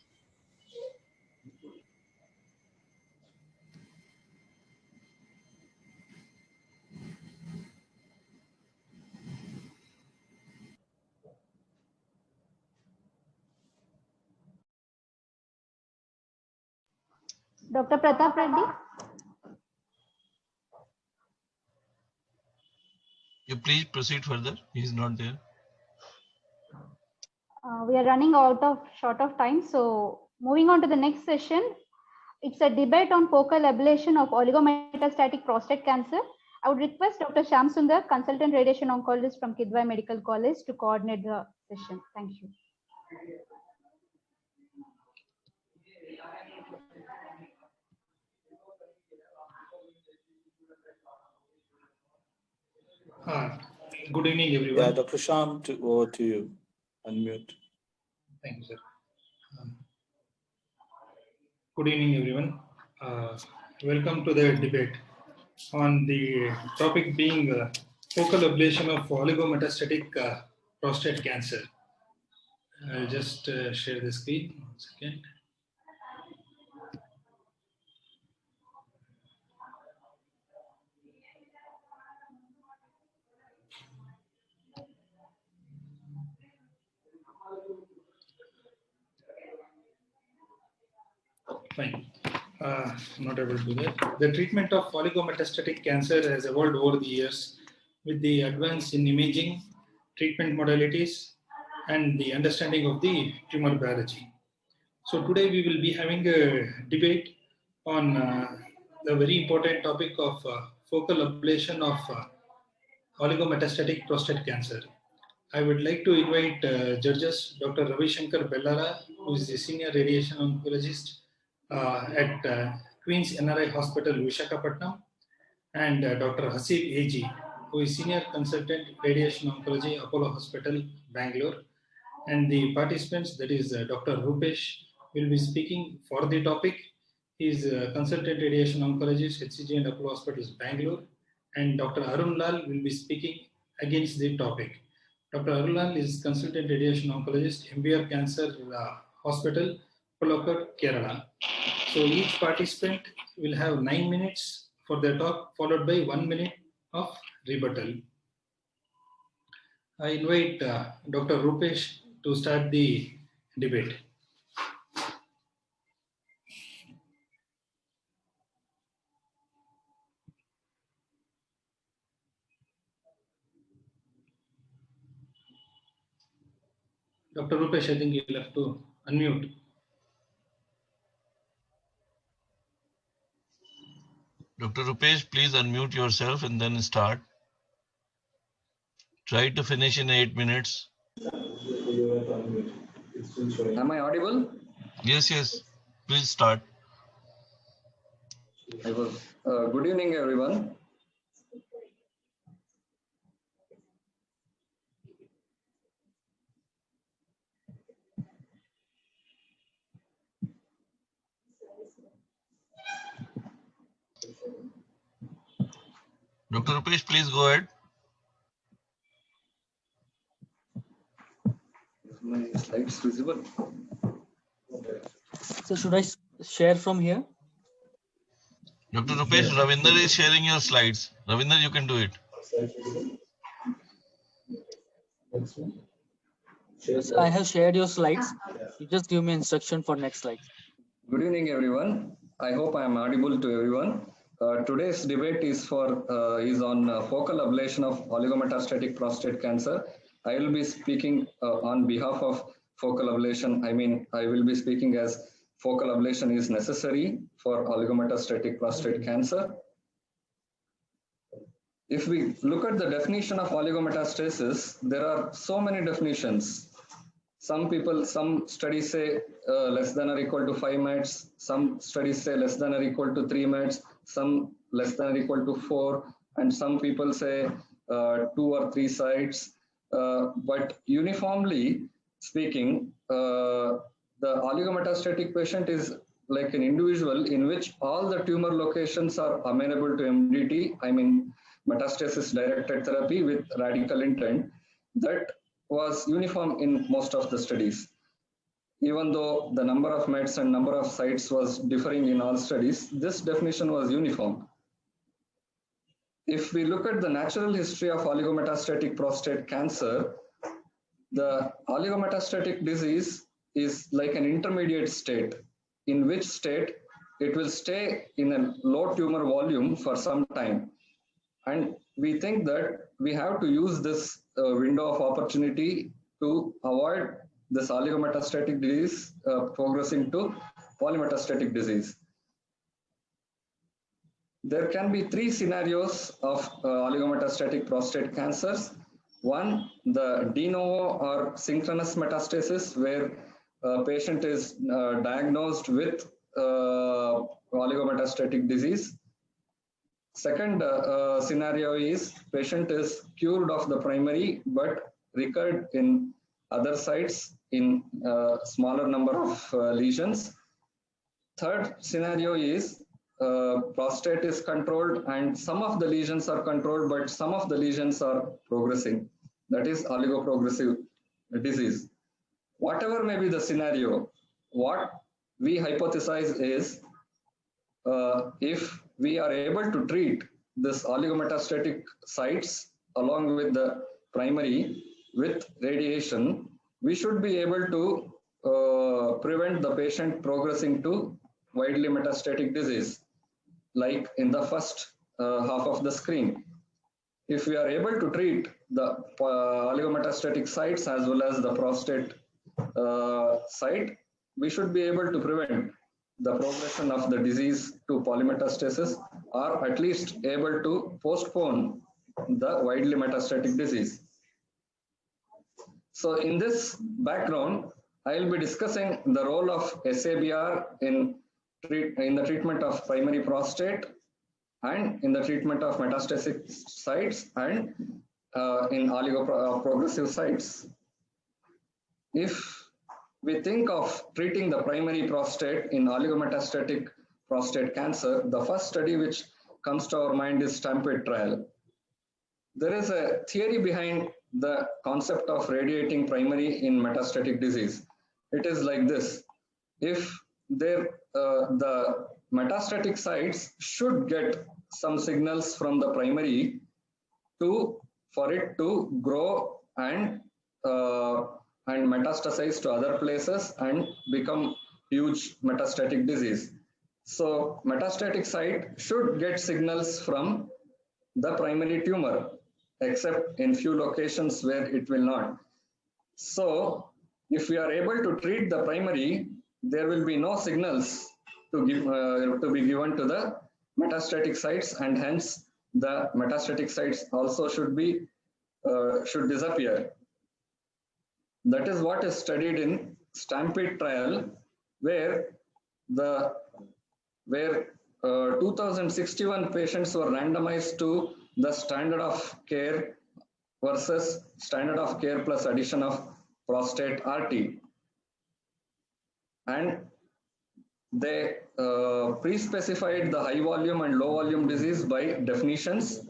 Dr. Pratap Reddy? You please proceed further. He is not there. We are running short of time. So moving on to the next session, it's a debate on focal ablation of oligometastatic prostate cancer. I would request Dr. Shyam Sundar, consultant radiation oncologist from Kidwai Medical College, to coordinate the session. Thank you. Good evening, everyone. Yeah, Dr. Shyam, over to you. Unmute. Thank you, sir. Good evening, everyone. Welcome to the debate on the topic being focal ablation of oligometastatic prostate cancer. I'll just share the screen. 1 second. Fine. Not able to do that. The treatment of oligometastatic cancer has evolved over the years with the advance in imaging, treatment modalities, and the understanding of the tumor biology. So today we will be having a debate on the very important topic of focal ablation of oligometastatic prostate cancer. I would like to invite judges Dr. Ravi Shankar Bellara, who is the senior radiation oncologist at Queen's NRI Hospital, Visakhapatnam, and Dr. Hasib AG, who is senior consultant radiation oncology, Apollo Hospital, Bangalore. And the participants, that is Dr. Rupesh, will be speaking for the topic. He is a consultant radiation oncologist, HCG and Apollo Hospitals, Bangalore. And Dr. Arun Lal will be speaking against the topic. Dr. Arun Lal is consultant radiation oncologist, MBR Cancer Hospital, Palakkad, Kerala. So each participant will have 9 minutes for their talk, followed by 1 minute of rebuttal. I invite Dr. Rupesh to start the debate. Dr. Rupesh, I think you'll have to unmute. Dr. Rupesh, please unmute yourself and then start. Try to finish in 8 minutes. Am I audible? Yes, yes. Please start. Good evening, everyone. Dr. Rupesh, please go ahead. My slides visible. So should I share from here? Dr. Rupesh, Ravinder is sharing your slides. Ravinder, you can do it. So I have shared your slides. You just give me instruction for next slide. Good evening, everyone. I hope I am audible to everyone. Today's debate is on focal ablation of oligometastatic prostate cancer. I will be speaking on behalf of focal ablation. I will be speaking as focal ablation is necessary for oligometastatic prostate cancer. If we look at the definition of oligometastasis, there are so many definitions. Some studies say less than or equal to 5 mets. Some studies say less than or equal to 3 mets. Some less than or equal to 4. And some people say 2 or 3 sites. But uniformly speaking, the oligometastatic patient is like an individual in which all the tumor locations are amenable to MDT, metastasis directed therapy with radical intent. That was uniform in most of the studies. Even though the number of mets and number of sites was differing in all studies, this definition was uniform. If we look at the natural history of oligometastatic prostate cancer, the oligometastatic disease is like an intermediate state, in which state it will stay in a low tumor volume for some time. And we think that we have to use this window of opportunity to avoid this oligometastatic disease progressing to polymetastatic disease. There can be 3 scenarios of oligometastatic prostate cancers. One, the de novo or synchronous metastasis, where a patient is diagnosed with oligometastatic disease. Second scenario is patient is cured of the primary but recurred in other sites in smaller number of lesions. Third scenario is prostate is controlled and some of the lesions are controlled, but some of the lesions are progressing. That is oligoprogressive disease. Whatever may be the scenario, what we hypothesize is if we are able to treat this oligometastatic sites along with the primary with radiation, we should be able to prevent the patient progressing to widely metastatic disease, like in the first half of the screen. If we are able to treat the oligometastatic sites as well as the prostate site, we should be able to prevent the progression of the disease to polymetastasis, or at least able to postpone the widely metastatic disease. So in this background, I will be discussing the role of SABR in the treatment of primary prostate and in the treatment of metastatic sites and in oligoprogressive sites. If we think of treating the primary prostate in oligometastatic prostate cancer, the first study which comes to our mind is STAMPEDE trial. There is a theory behind the concept of radiating primary in metastatic disease. It is like this: if the metastatic sites should get some signals from the primary for it to grow and metastasize to other places and become huge metastatic disease. So metastatic site should get signals from the primary tumor, except in few locations where it will not. So if we are able to treat the primary, there will be no signals to be given to the metastatic sites, and hence the metastatic sites also should disappear. That is what is studied in STAMPEDE trial, where 2061 patients were randomized to the standard of care versus standard of care plus addition of prostate RT. And they pre-specified the high volume and low volume disease by definitions.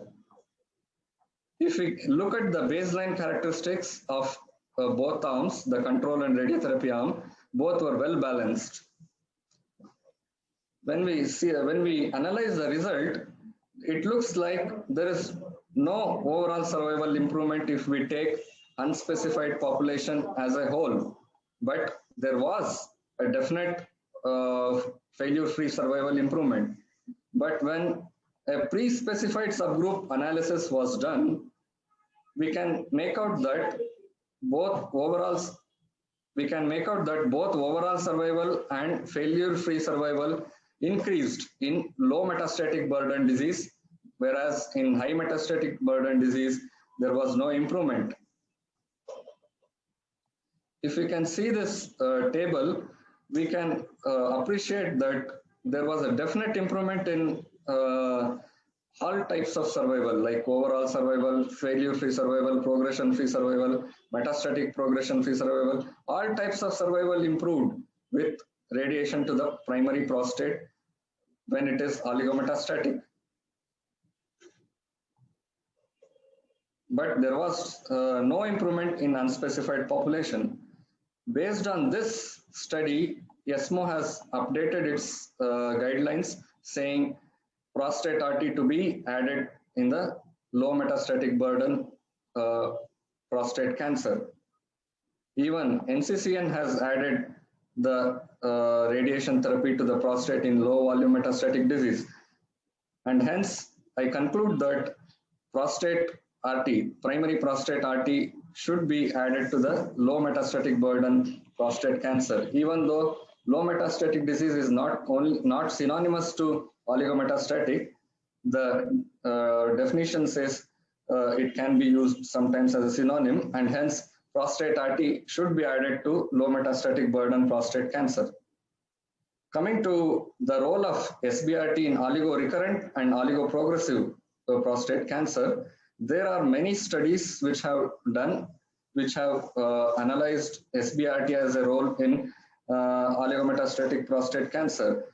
If we look at the baseline characteristics of both arms, the control and radiotherapy arm, both were well balanced. When we analyze the result, it looks like there is no overall survival improvement if we take unspecified population as a whole, but there was a definite failure-free survival improvement. But when a pre-specified subgroup analysis was done, we can make out that both overall survival and failure-free survival increased in low metastatic burden disease, whereas in high metastatic burden disease, there was no improvement. If we can see this table, we can appreciate that there was a definite improvement in all types of survival, like overall survival, failure-free survival, progression-free survival, metastatic progression-free survival. All types of survival improved with radiation to the primary prostate when it is oligometastatic. But there was no improvement in unspecified population. Based on this study, ESMO has updated its guidelines saying prostate RT to be added in the low metastatic burden prostate cancer. Even NCCN has added the radiation therapy to the prostate in low volume metastatic disease. And hence, I conclude that prostate RT, primary prostate RT, should be added to the low metastatic burden prostate cancer, even though low metastatic disease is not synonymous to oligometastatic. The definition says it can be used sometimes as a synonym, and hence prostate RT should be added to low metastatic burden prostate cancer. Coming to the role of SBRT in oligorecurrent and oligoprogressive prostate cancer, there are many studies which have analyzed SBRT as a role in oligometastatic prostate cancer.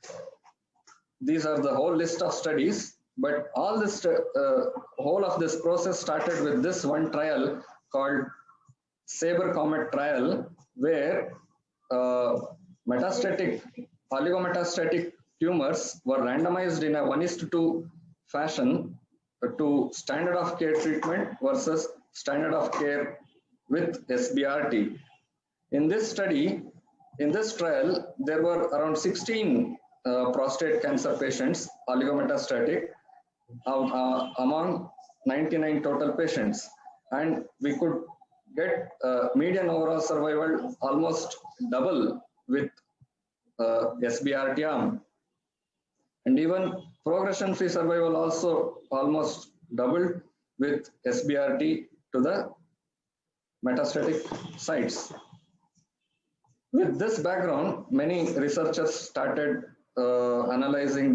These are the whole list of studies, but all this whole of this process started with this one trial called Saber Comet trial, where oligometastatic tumors were randomized in a 1:2 fashion to standard of care treatment versus standard of care with SBRT. In this study, in this trial, there were around 16 prostate cancer patients, oligometastatic, among 99 total patients. And we could get median overall survival almost double with SBRT arm. And even progression-free survival also almost doubled with SBRT to the metastatic sites. With this background, many researchers started researching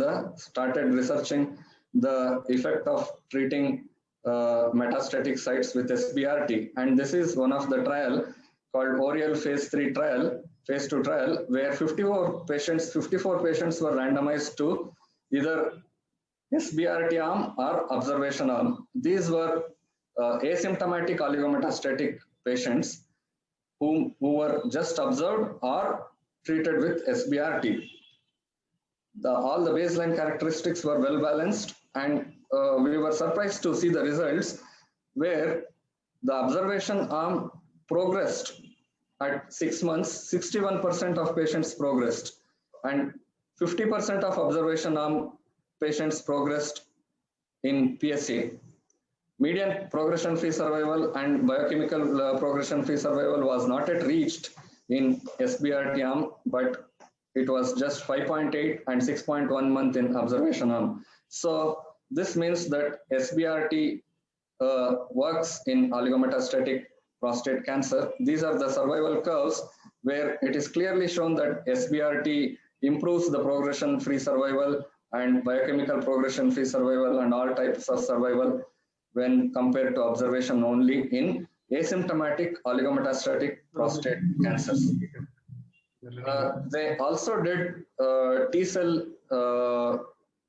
the effect of treating metastatic sites with SBRT. And this is one of the trial called ORIEL phase 2 trial, where 54 patients were randomized to either SBRT arm or observation arm. These were asymptomatic oligometastatic patients who were just observed or treated with SBRT. All the baseline characteristics were well balanced, and we were surprised to see the results where the observation arm progressed at 6 months. 61% of patients progressed, and 50% of observation arm patients progressed in PSA. Median progression-free survival and biochemical progression-free survival was not yet reached in SBRT arm, but it was just 5.8 and 6.1 month in observation arm. So this means that SBRT works in oligometastatic prostate cancer. These are the survival curves where it is clearly shown that SBRT improves the progression-free survival and biochemical progression-free survival and all types of survival when compared to observation only in asymptomatic oligometastatic prostate cancers. They also did T-cell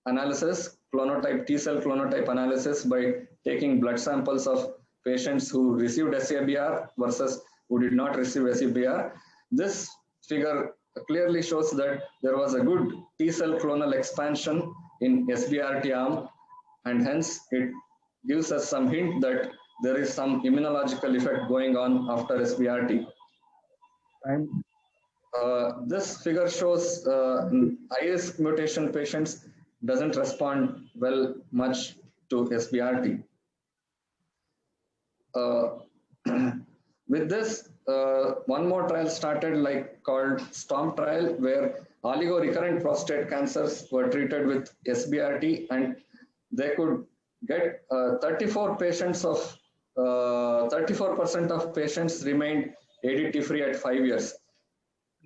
analysis, T-cell clonotype analysis by taking blood samples of patients who received SABR versus who did not receive SABR. This figure clearly shows that there was a good T-cell clonal expansion in SBRT arm, and hence it gives us some hint that there is some immunological effect going on after SBRT. And this figure shows high-risk mutation patients doesn't respond well much to SBRT. With this, one more trial started called STORM trial, where oligo-recurrent prostate cancers were treated with SBRT, and they could get 34% of patients remained ADT-free at 5 years.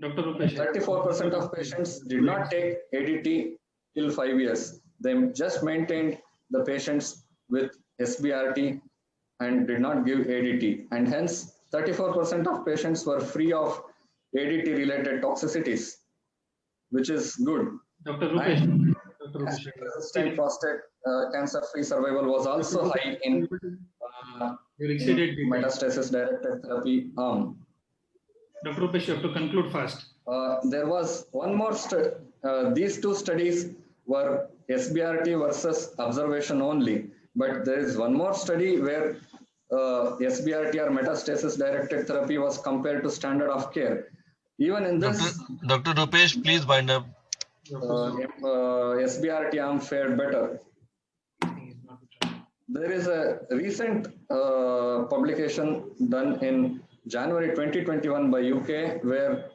Dr. Rupesh, 34% of patients did not take ADT till 5 years. They just maintained the patients with SBRT and did not give ADT. And hence, 34% of patients were free of ADT-related toxicities, which is good. Dr. Rupesh, Resistant prostate cancer-free survival was also high in metastasis-directed therapy arm. Dr. Rupesh, you have to conclude fast. There was one more study. These two studies were SBRT versus observation only. But there is one more study where SBRT or metastasis-directed therapy was compared to standard of care. Even in this, Dr. Rupesh, please wind up. SBRT arm fared better. There is a recent publication done in January 2021 by UK, where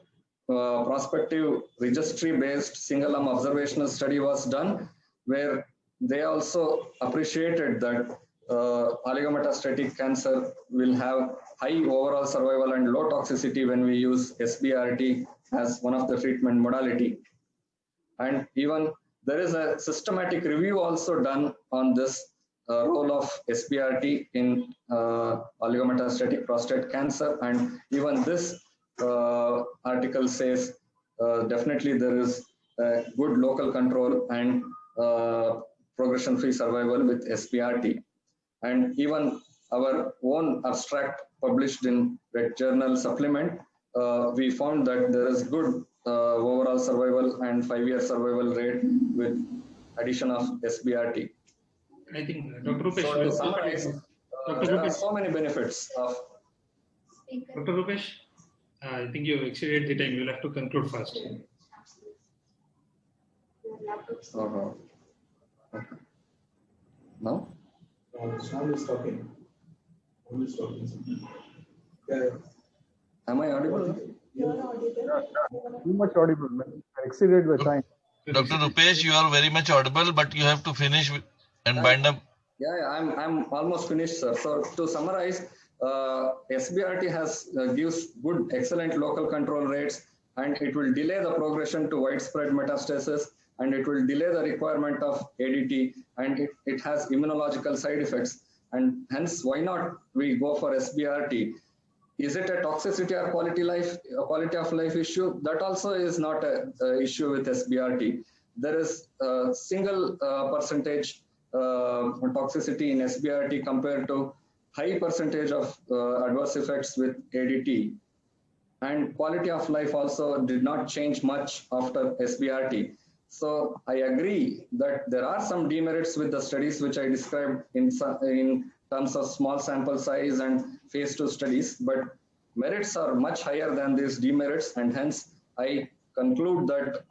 prospective registry-based single-arm observational study was done, where they also appreciated that oligometastatic cancer will have high overall survival and low toxicity when we use SBRT as one of the treatment modality. And even there is a systematic review also done on this role of SBRT in oligometastatic prostate cancer. And even this article says definitely there is a good local control and progression-free survival with SBRT. And even our own abstract published in Red Journal supplement, we found that there is good overall survival and 5-year survival rate with addition of SBRT. I think Dr. Rupesh, So to summarize, there are so many benefits of. Dr. Rupesh, I think you have exceeded the time. You'll have to conclude fast. Okay. No? Sound is talking. Sound is talking. Yeah. Am I audible? Too much audible, man. I exceeded the time. Dr. Rupesh, you are very much audible, but you have to finish and bind up. Yeah, I'm almost finished, sir. So to summarize, SBRT gives good, excellent local control rates, and it will delay the progression to widespread metastasis, and it will delay the requirement of ADT, and it has immunological side effects. And hence, why not we go for SBRT? Is it a toxicity or quality of life issue? That also is not a issue with SBRT. There is a single percentage toxicity in SBRT compared to high percentage of adverse effects with ADT. And quality of life also did not change much after SBRT. So I agree that there are some demerits with the studies which I described in terms of small sample size and phase 2 studies, but merits are much higher than these demerits, and hence I conclude that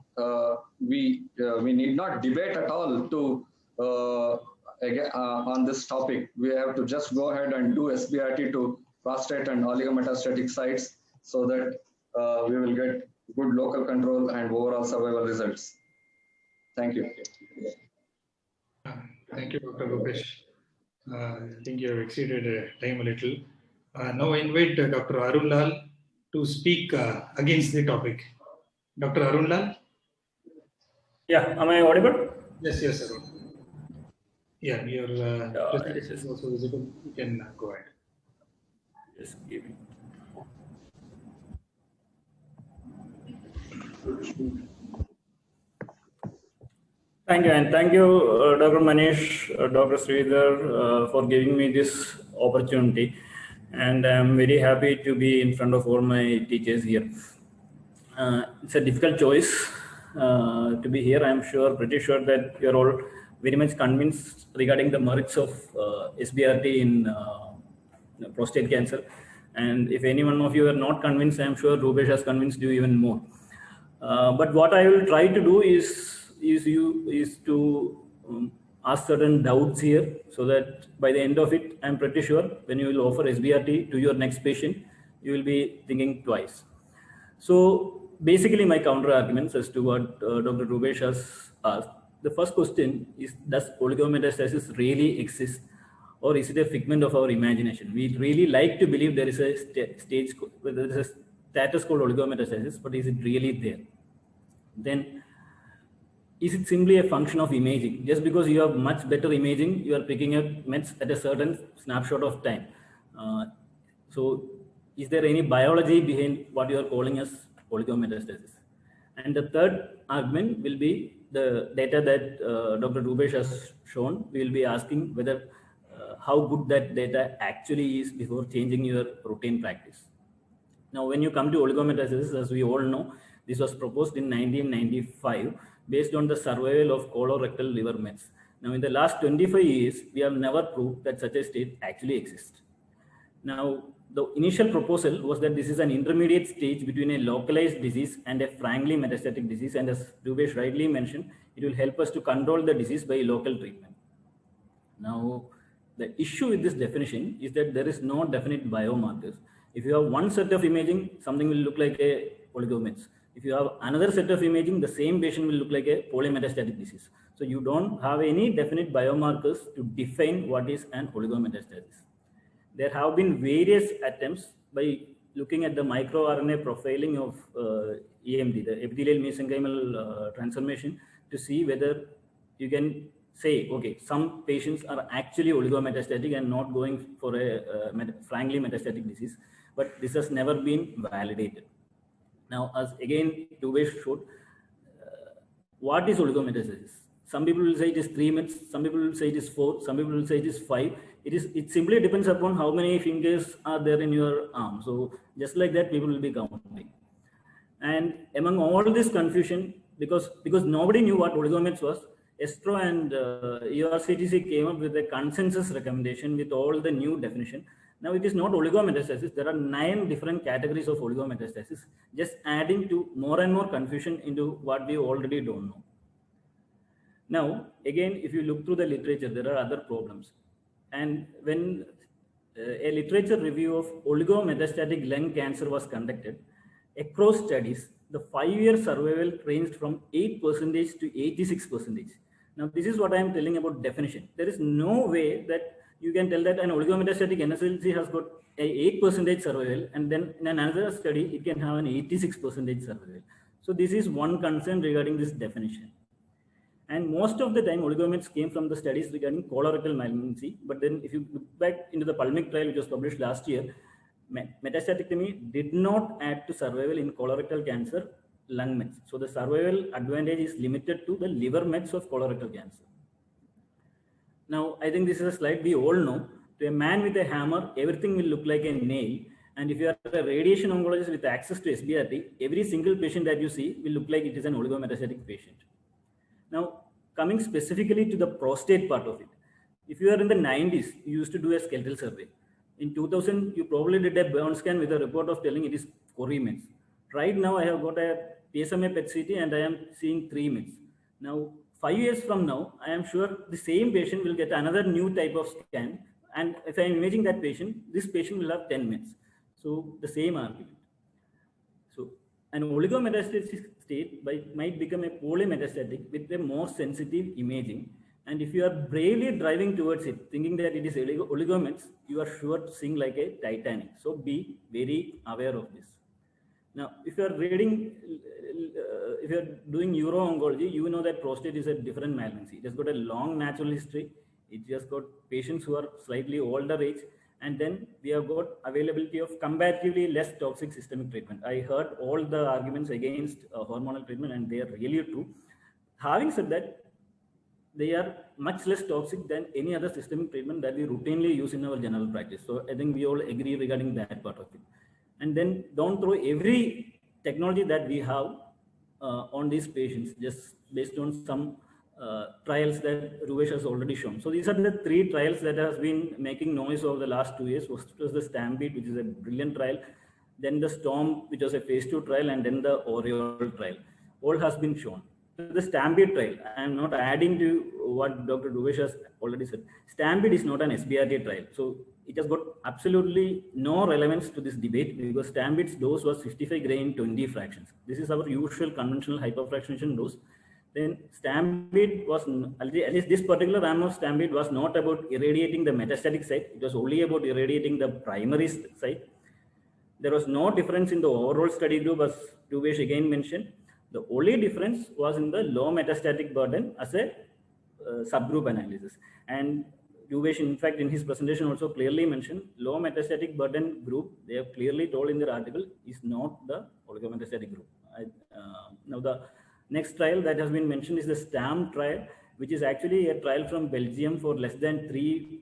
we need not debate at all to on this topic. We have to just go ahead and do SBRT to prostate and oligometastatic sites so that we will get good local control and overall survival results. Thank you. Thank you, Dr. Rupesh. I think you have exceeded time a little. Now I invite Dr. Arun Lal to speak against the topic. Dr. Arun Lal? Yeah, am I audible? Yes, Arun. Yeah, your presentation is also visible. You can go ahead. Just give me. Thank you, and thank you, Dr. Manish, Dr. Sridhar, for giving me this opportunity. And I'm very happy to be in front of all my teachers here. It's a difficult choice to be here. I'm pretty sure that you're all very much convinced regarding the merits of SBRT in prostate cancer. And if any one of you are not convinced, I'm sure Rupesh has convinced you even more. But what I will try to do is to ask certain doubts here, so that by the end of it, I'm pretty sure when you will offer SBRT to your next patient, you will be thinking twice. So basically my counter arguments as to what Dr. Rupesh has asked. The first question is, does oligometastasis really exist, or is it a figment of our imagination? We really like to believe there is a status called oligometastasis, but is it really there? Then, is it simply a function of imaging? Just because you have much better imaging, you are picking up mets at a certain snapshot of time. So is there any biology behind what you are calling as oligometastasis? And the third argument will be the data that Dr. Rupesh has shown. We will be asking whether how good that data actually is before changing your routine practice. Now, when you come to oligometastasis, as we all know, this was proposed in 1995 based on the survival of colorectal liver mets. Now, in the last 25 years, we have never proved that such a state actually exists. Now, the initial proposal was that this is an intermediate stage between a localized disease and a frankly metastatic disease. And as Rupesh rightly mentioned, it will help us to control the disease by local treatment. Now, the issue with this definition is that there is no definite biomarkers. If you have one set of imaging, something will look like a oligomets. If you have another set of imaging, the same patient will look like a polymetastatic disease. So you don't have any definite biomarkers to define what is an oligometastasis. There have been various attempts by looking at the microRNA profiling of EMD, the epithelial mesenchymal transformation, to see whether you can say, okay, some patients are actually oligometastatic and not going for a frankly metastatic disease, but this has never been validated. Now, as again, Rupesh showed, what is oligometastasis? Some people will say it is 3 mets, some people will say it is 4, some people will say it is 5. It simply depends upon how many fingers are there in your arm. So just like that, people will be counting. And among all this confusion, because nobody knew what oligomets was, ESTRO and EORCTC came up with a consensus recommendation with all the new definition. Now it is not oligometastasis. There are 9 different categories of oligometastasis, just adding to more and more confusion into what we already don't know. Now, again, if you look through the literature, there are other problems. And when a literature review of oligometastatic lung cancer was conducted, across studies, the 5-year survival ranged from 8% to 86%. Now, this is what I am telling about definition. There is no way that you can tell that an oligometastatic NSCLC has got a 8% survival, and then in another study, it can have an 86% survival. So this is one concern regarding this definition. And most of the time, oligomets came from the studies regarding colorectal malignancy. But then if you look back into the PULMIC trial, which was published last year, metastatectomy did not add to survival in colorectal cancer lung mets. So the survival advantage is limited to the liver mets of colorectal cancer. Now, I think this is a slide we all know. To a man with a hammer, everything will look like a nail. And if you are a radiation oncologist with access to SBRT, every single patient that you see will look like it is an oligometastatic patient. Now, coming specifically to the prostate part of it, if you are in the 90s, you used to do a skeletal survey. In 2000, you probably did a burn scan with a report of telling it is 4 mets. Right now, I have got a PSMA PET CT and I am seeing 3 mets. Now, 5 years from now, I am sure the same patient will get another new type of scan. And if I am imaging that patient, this patient will have 10 mets. So the same argument. So an oligometastatic state might become a polymetastatic with a more sensitive imaging. And if you are bravely driving towards it, thinking that it is oligomets, you are sure to sink like a Titanic. So be very aware of this. Now, if you are reading, if you are doing uro-oncology, you know that prostate is a different malignancy. It has got a long natural history. It just got patients who are slightly older age. And then we have got availability of comparatively less toxic systemic treatment. I heard all the arguments against hormonal treatment, and they are really true. Having said that, they are much less toxic than any other systemic treatment that we routinely use in our general practice. So I think we all agree regarding that part of it. And then don't throw every technology that we have on these patients just based on some trials that Ruvesh has already shown. So these are the 3 trials that has been making noise over the last 2 years. First was the Stampede, which is a brilliant trial. Then the Storm, which was a phase 2 trial, and then the Oriole trial. All has been shown. The Stampede trial, I am not adding to what Dr. Ruvesh has already said. Stampede is not an SBRT trial. So it has got absolutely no relevance to this debate because Stampede's dose was 55 gray in 20 fractions. This is our usual conventional hyperfractionation dose. Then Stampede was, at least this particular arm of Stampede was not about irradiating the metastatic site. It was only about irradiating the primary site. There was no difference in the overall study group, as Ruvesh again mentioned. The only difference was in the low metastatic burden as a subgroup analysis. And Ruvesh, in fact, in his presentation also clearly mentioned low metastatic burden group, they have clearly told in their article, is not the oligometastatic group. Now, the next trial that has been mentioned is the STAM trial, which is actually a trial from Belgium for less than 3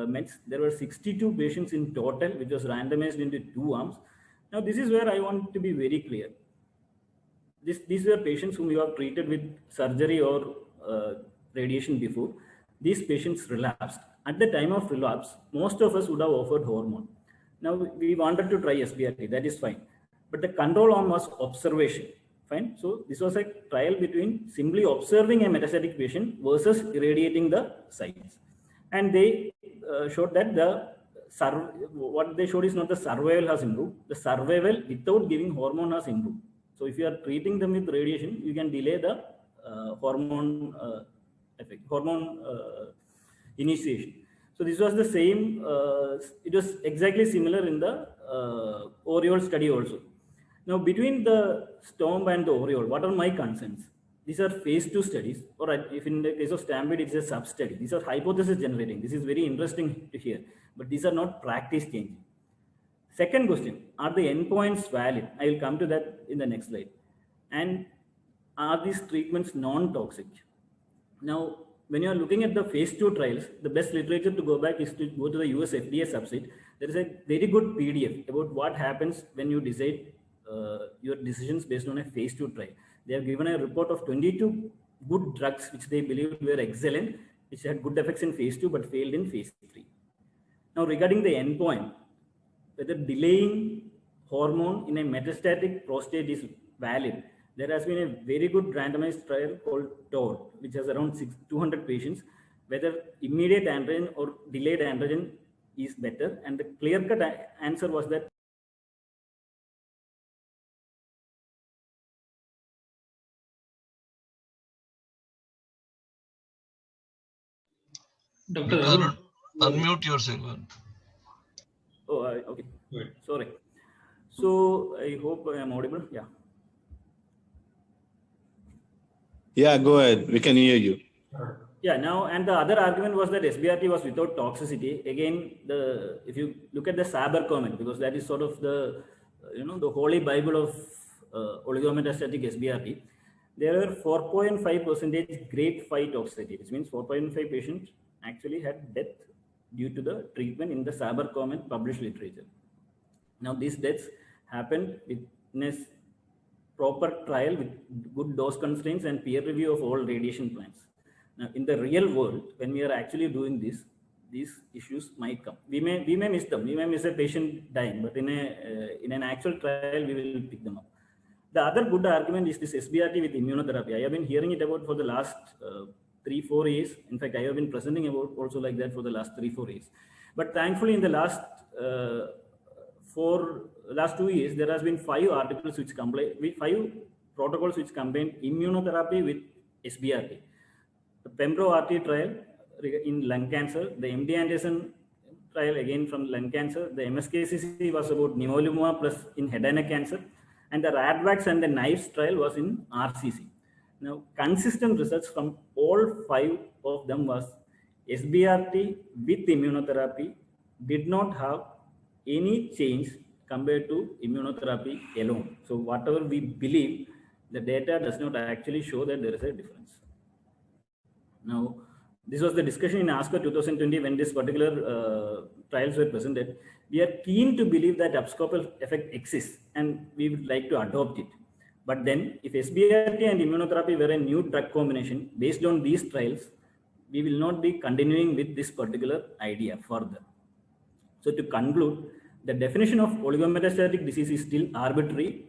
mets. There were 62 patients in total, which was randomized into 2 arms. Now, this is where I want to be very clear. These were patients whom you have treated with surgery or radiation before. These patients relapsed. At the time of relapse, most of us would have offered hormone. Now, we wanted to try SBRT, that is fine. But the control arm was observation, fine. So this was a trial between simply observing a metastatic patient versus irradiating the sites. And they showed that what they showed is not the survival has improved. The survival without giving hormone has improved. So if you are treating them with radiation, you can delay the hormone effect, hormone initiation. So this was the same, it was exactly similar in the Oriole study also. Now between the Storm and the Oriole, what are my concerns? These are phase 2 studies, or if in the case of Stampede, it's a sub-study. These are hypothesis generating. This is very interesting to hear, but these are not practice changing. Second question, are the endpoints valid? I will come to that in the next slide. And are these treatments non-toxic? Now, when you are looking at the phase 2 trials, the best literature to go back is to go to the US FDA subset. There is a very good PDF about what happens when you decide your decisions based on a phase 2 trial. They have given a report of 22 good drugs which they believe were excellent, which had good effects in phase 2 but failed in phase 3. Now, regarding the endpoint, whether delaying hormone in a metastatic prostate is valid, there has been a very good randomized trial called TOR, which has around 200 patients, whether immediate androgen or delayed androgen is better. And the clear-cut answer was that Dr. Arun. Unmute yourself. Oh, okay. Good. Sorry. So I hope I am audible. Yeah. Yeah, go ahead. We can hear you. Yeah. Now, and the other argument was that SBRT was without toxicity. Again, if you look at the Saber comment, because that is sort of the the holy Bible of oligometastatic SBRT, there were 4.5% grade 5 toxicity, which means 4.5 patients actually had death due to the treatment in the Saber comment published literature. Now, these deaths happened in a proper trial with good dose constraints and peer review of all radiation plans. Now, in the real world, when we are actually doing this, these issues might come. We may miss them. We may miss a patient dying, but in an actual trial, we will pick them up. The other good argument is this SBRT with immunotherapy. I have been hearing it about for the last 3-4 years. In fact, I have been presenting about also like that for the last 3-4 years. But thankfully, in the last 2 years, there has been 5 articles which combine with 5 protocols which combine immunotherapy with SBRT. The Pembro-RT trial in lung cancer, the MD Anderson trial again from lung cancer, the MSKCC was about nivolumab plus in head and neck cancer, and the RADVAX and the KNIVES trial was in RCC. Now, consistent results from all 5 of them was SBRT with immunotherapy did not have any change compared to immunotherapy alone. So whatever we believe, the data does not actually show that there is a difference. Now, this was the discussion in ASCO 2020 when this particular trials were presented. We are keen to believe that abscopal effect exists and we would like to adopt it. But then if SBRT and immunotherapy were a new drug combination based on these trials, we will not be continuing with this particular idea further. So to conclude, the definition of oligometastatic disease is still arbitrary.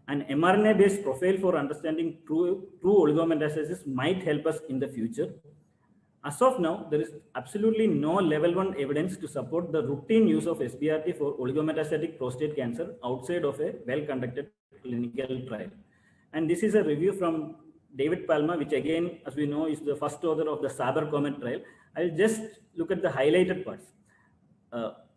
An mRNA-based profile for understanding true oligometastasis might help us in the future. As of now, there is absolutely no level 1 evidence to support the routine use of SBRT for oligometastatic prostate cancer outside of a well-conducted clinical trial. And this is a review from David Palma, which again, as we know, is the first author of the Saber comment trial. I'll just look at the highlighted parts.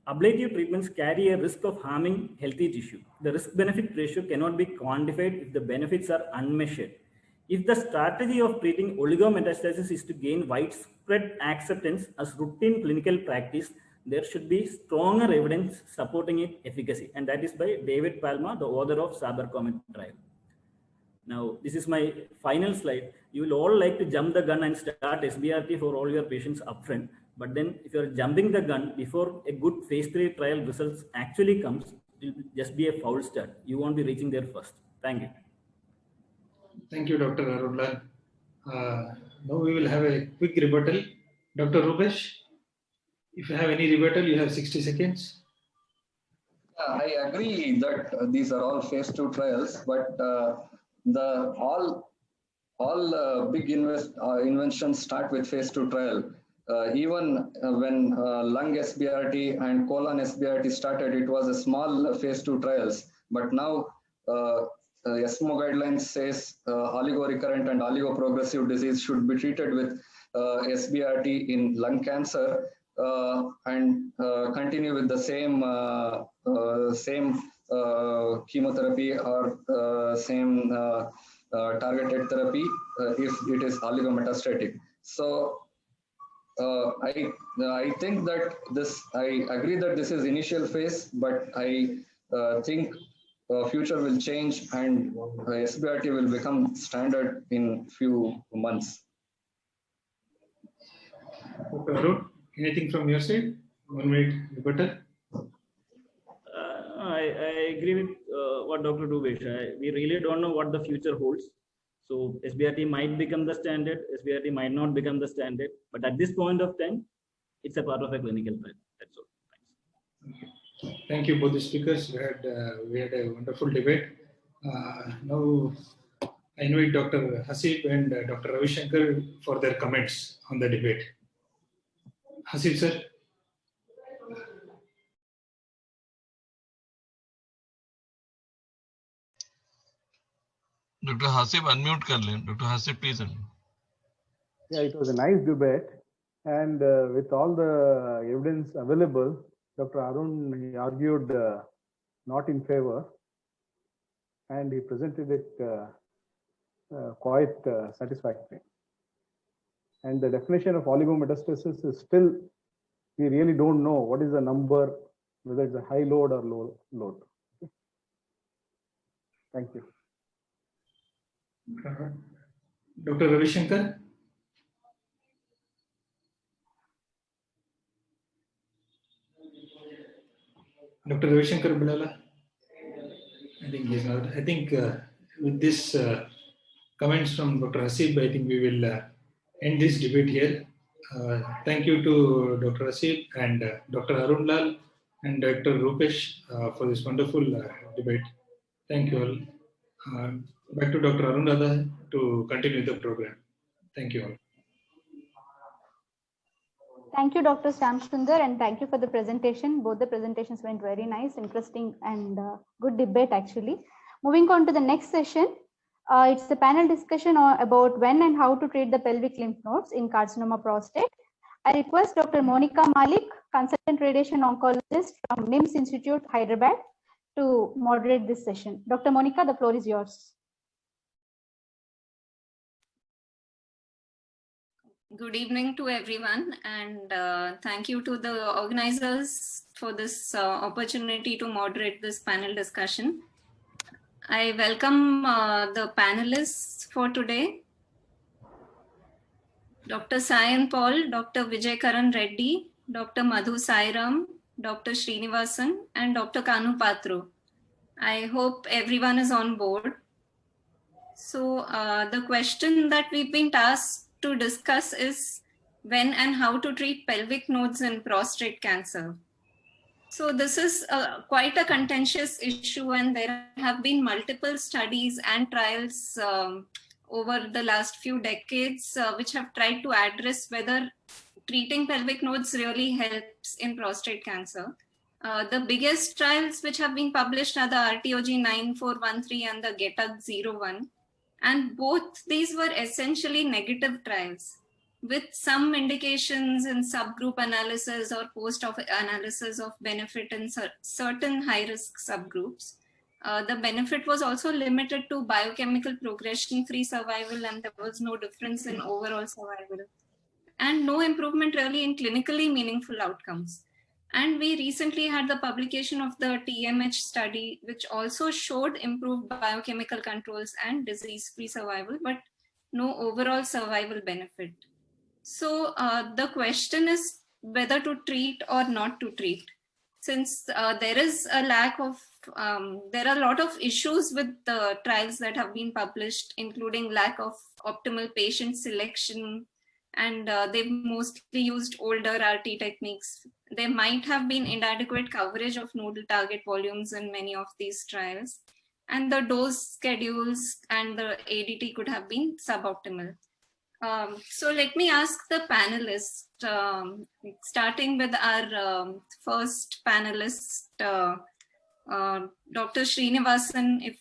Ablative treatments carry a risk of harming healthy tissue. The risk-benefit ratio cannot be quantified if the benefits are unmeasured. If the strategy of treating oligometastasis is to gain widespread acceptance as routine clinical practice, there should be stronger evidence supporting its efficacy. And that is by David Palma, the author of Saber comment trial. Now, this is my final slide. You will all like to jump the gun and start SBRT for all your patients upfront. But then if you're jumping the gun before a good phase 3 trial results actually comes, it will just be a foul start. You won't be reaching there first. Thank you. Thank you, Dr. Arulal. Now we will have a quick rebuttal. Dr. Rupesh, if you have any rebuttal, you have 60 seconds. Yeah, I agree that these are all phase 2 trials, but all big inventions start with phase 2 trial. Even when lung SBRT and colon SBRT started, it was a small phase 2 trials. But now ESMO guidelines says oligorecurrent and oligoprogressive disease should be treated with SBRT in lung cancer and continue with the same chemotherapy or same targeted therapy if it is oligometastatic. So I think that I agree that this is initial phase, but I think future will change and SBRT will become standard in few months. Okay, Arun, anything from your side? 1 minute rebuttal. I agree with what Dr. Dubesh. We really don't know what the future holds. So SBRT might become the standard, SBRT might not become the standard, but at this point of time, it's a part of a clinical trial. That's all. Thanks. Thank you, both the speakers. We had a wonderful debate. Now I invite Dr. Hasib and Dr. Ravi Shankar for their comments on the debate. Hasib sir. Dr. Hasib, unmute kar le. Dr. Hasib, please unmute. Yeah, it was a nice debate. And with all the evidence available, Dr. Arun, he argued not in favor, and he presented it quite satisfactory. And the definition of oligometastasis is still, we really don't know what is the number, whether it's a high load or low load. Okay. Thank you. Dr. Ravi Shankar. Dr. Ravi Shankar Bilala. I think he's not. I think with this comments from Dr. Hasib, I think we will end this debate here. Thank you to Dr. Hasib and Dr. Arun Lal and Dr. Rupesh for this wonderful debate. Thank you all. Back to Dr. Arun Radha to continue the program. Thank you all. Thank you, Dr. Shamsundar, and thank you for the presentation. Both the presentations went very nice, interesting, and good debate actually. Moving on to the next session, it's the panel discussion about when and how to treat the pelvic lymph nodes in carcinoma prostate. I request Dr. Monica Malik, consultant radiation oncologist from NIMS Institute, Hyderabad, to moderate this session. Dr. Monica, the floor is yours. Good evening to everyone, and thank you to the organizers for this opportunity to moderate this panel discussion. I welcome the panelists for today. Dr. Sayan Paul, Dr. Vijay Karan Reddy, Dr. Madhu Sairam, Dr. Srinivasan, and Dr. Kanu Patru. I hope everyone is on board. So the question that we've been tasked to discuss is when and how to treat pelvic nodes in prostate cancer. So this is quite a contentious issue, and there have been multiple studies and trials over the last few decades which have tried to address whether treating pelvic nodes really helps in prostate cancer. The biggest trials which have been published are the RTOG 9413 and the GETUG-01. And both these were essentially negative trials with some indications in subgroup analysis or post-op analysis of benefit in certain high-risk subgroups. The benefit was also limited to biochemical progression-free survival, and there was no difference in overall survival, and no improvement really in clinically meaningful outcomes. And we recently had the publication of the TMH study, which also showed improved biochemical controls and disease-free survival, but no overall survival benefit. So the question is whether to treat or not to treat. Since there is a lack of, there are a lot of issues with the trials that have been published, including lack of optimal patient selection, and they've mostly used older RT techniques. There might have been inadequate coverage of nodal target volumes in many of these trials, and the dose schedules and the ADT could have been suboptimal. So let me ask the panelists, starting with our first panelist, Dr. Srinivasan, if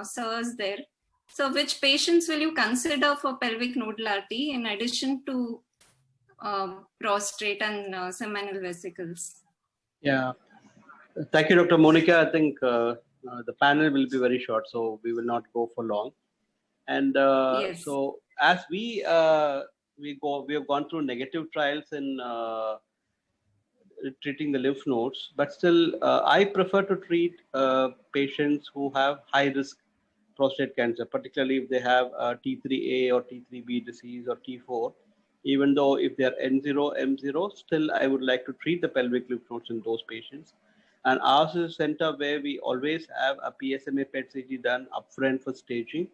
Sir is there. So which patients will you consider for pelvic nodal RT in addition to prostate and seminal vesicles? Yeah, thank you, Dr. Monica. I think the panel will be very short, so we will not go for long. And yes. So as we have gone through negative trials in treating the lymph nodes, but still I prefer to treat patients who have high risk prostate cancer, particularly if they have T3A or T3B disease or T4. Even though if they are N0, M0, still I would like to treat the pelvic lymph nodes in those patients. And ours is a center where we always have a PSMA PET-CT done upfront for staging.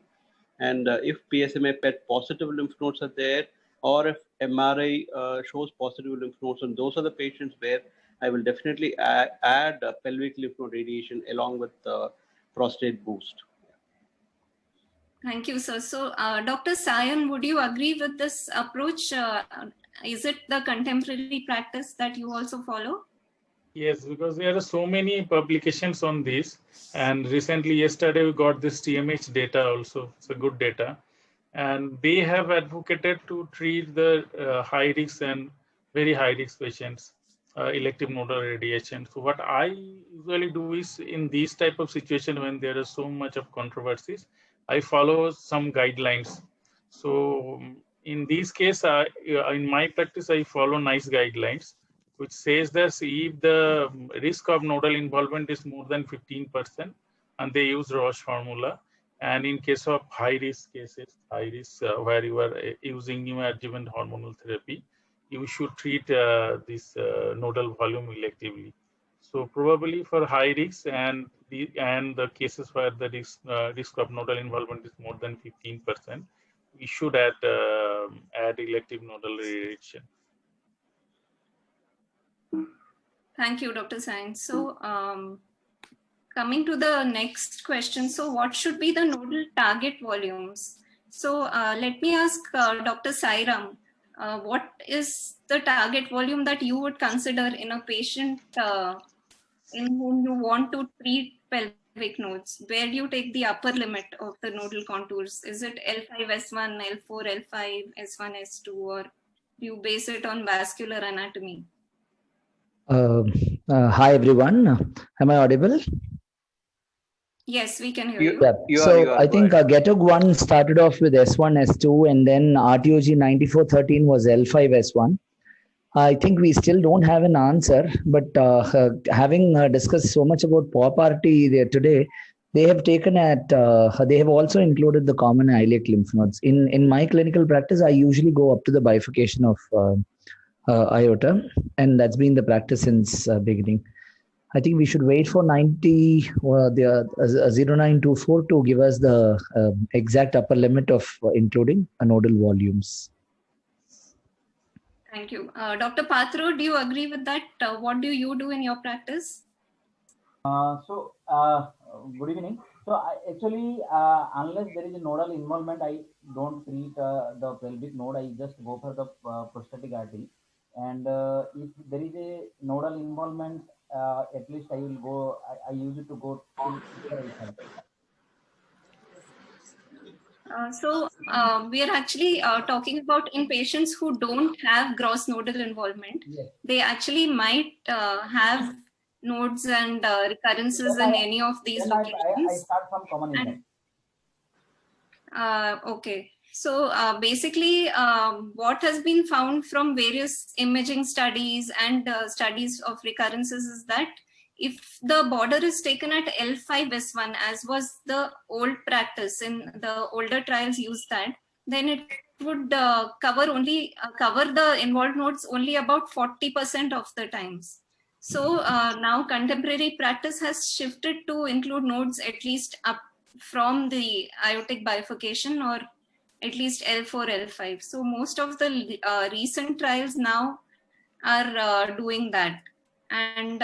And if PSMA PET positive lymph nodes are there, or if MRI shows positive lymph nodes, and those are the patients where I will definitely add pelvic lymph node radiation along with prostate boost. Thank you, sir. So, Dr. Sayan, would you agree with this approach? Is it the contemporary practice that you also follow? Yes, because there are so many publications on this, and recently, yesterday, we got this TMH data also. It's a good data, and they have advocated to treat the high risk and very high risk patients, elective nodal radiation. So what I usually do is in these type of situation when there is so much of controversies, I follow some guidelines. So in this case, in my practice, I follow NICE guidelines, which says that if the risk of nodal involvement is more than 15%, and they use Roche formula. And in case of high risk cases, high risk where you are using neoadjuvant hormonal therapy, you should treat this nodal volume electively. So probably for high risk and the cases where the risk of nodal involvement is more than 15%, we should add elective nodal radiation. Thank you, Dr. Sain. So, coming to the next question, so what should be the nodal target volumes? So let me ask Dr. Sairam, what is the target volume that you would consider in a patient in whom you want to treat pelvic nodes? Where do you take the upper limit of the nodal contours? Is it L5S1, L4, L5, S1, S2, or do you base it on vascular anatomy? Hi everyone, am I audible? Yes, we can hear you. Yeah. So I think GETOG 1 started off with S1, S2, and then RTOG 9413 was L5, S1. I think we still don't have an answer, but having discussed so much about POP-RT there today, they have taken they have also included the common iliac lymph nodes. In my clinical practice, I usually go up to the bifurcation of aorta, and that's been the practice since beginning. I think we should wait for 0924 to give us the exact upper limit of including nodal volumes. Thank you. Dr. Patro, do you agree with that? What do you do in your practice? Good evening. So actually, unless there is a nodal involvement, I don't treat the pelvic node. I just go for the prostatic artery. And if there is a nodal involvement, at least I will go, I use it to go to we are actually talking about in patients who don't have gross nodal involvement. Yes. They actually might have nodes and recurrences in any of these locations. I start from common intent. Okay. So basically, what has been found from various imaging studies and studies of recurrences is that if the border is taken at L5S1, as was the old practice in the older trials used that, then it would cover the involved nodes only about 40% of the times. So now contemporary practice has shifted to include nodes at least up from the aortic bifurcation, or at least L4, L5. So most of the recent trials now are doing that. And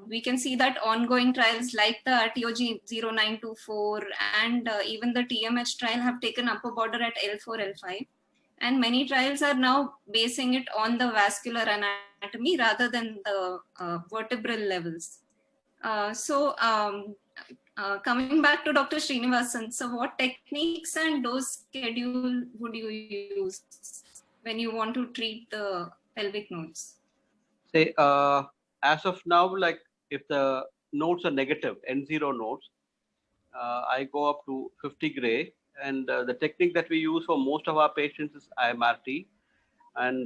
we can see that ongoing trials like the RTOG 0924 and even the TMH trial have taken upper border at L4, L5. And many trials are now basing it on the vascular anatomy rather than the vertebral levels. Coming back to Dr. Srinivasan, so what techniques and dose schedule would you use when you want to treat the pelvic nodes? Say, as of now, like if the nodes are negative, N0 nodes, I go up to 50 gray. And the technique that we use for most of our patients is IMRT, and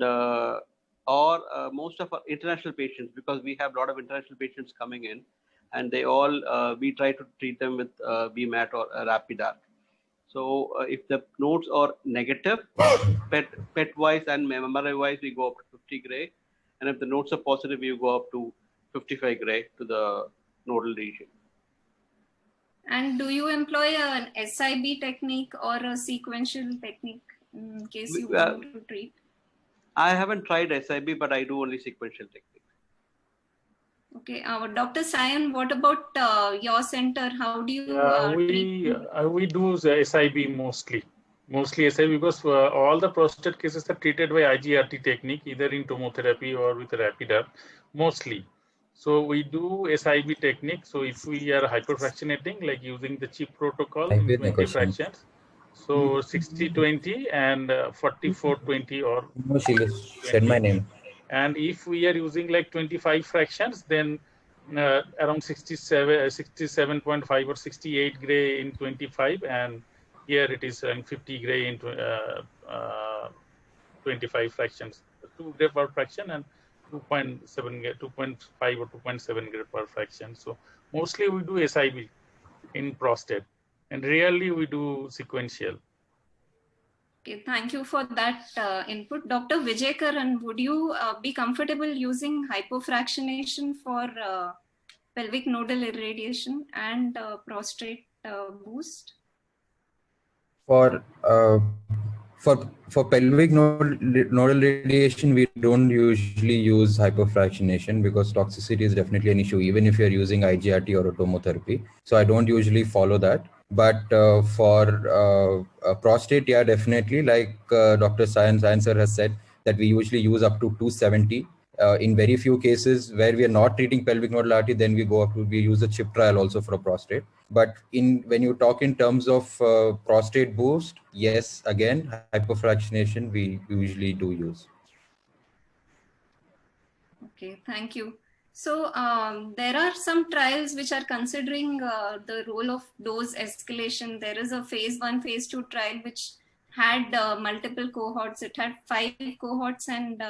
most of our international patients, because we have a lot of international patients coming in, and they all, we try to treat them with BMAT or Rapidart. So if the nodes are negative, PET-wise and MRI-wise, we go up to 50 gray. And if the nodes are positive, you go up to 55 gray to the nodal region. And do you employ an SIB technique or a sequential technique in case you want to treat? I haven't tried SIB, but I do only sequential technique. Okay, Dr. Sayan, what about your center? How do you treat? We do the SIB mostly SIB, because all the prostate cases are treated by IGRT technique, either in tomotherapy or with Rapido, mostly. So we do SIB technique. So if we are hyperfractionating, like using the CHIP protocol in 20 fractions, so 60-20 and 44-20 or No, she said my name. And if we are using like 25 fractions, then around 67.5 or 68 Gray in 25, and here it is 50 Gray in 25 fractions, 2 Gray per fraction and 2.5 or 2.7 Gray per fraction. So mostly we do SIB in prostate, and rarely we do sequential. Okay, thank you for that input. Dr. Vijay Karan, would you be comfortable using hypofractionation for pelvic nodal irradiation and prostate boost? For pelvic nodal radiation, we don't usually use hypofractionation because toxicity is definitely an issue, even if you're using IGRT or tomotherapy. So I don't usually follow that. But for prostate, yeah, definitely, like Dr. Sayan sir has said, that we usually use up to 270. In very few cases where we are not treating pelvic nodal artery, then we use the CHIP trial also for a prostate. But when you talk in terms of prostate boost, yes, again, hypofractionation we usually do use. Okay, thank you. So there are some trials which are considering the role of dose escalation. There is a phase 1, phase 2 trial which had multiple cohorts. It had 5 cohorts and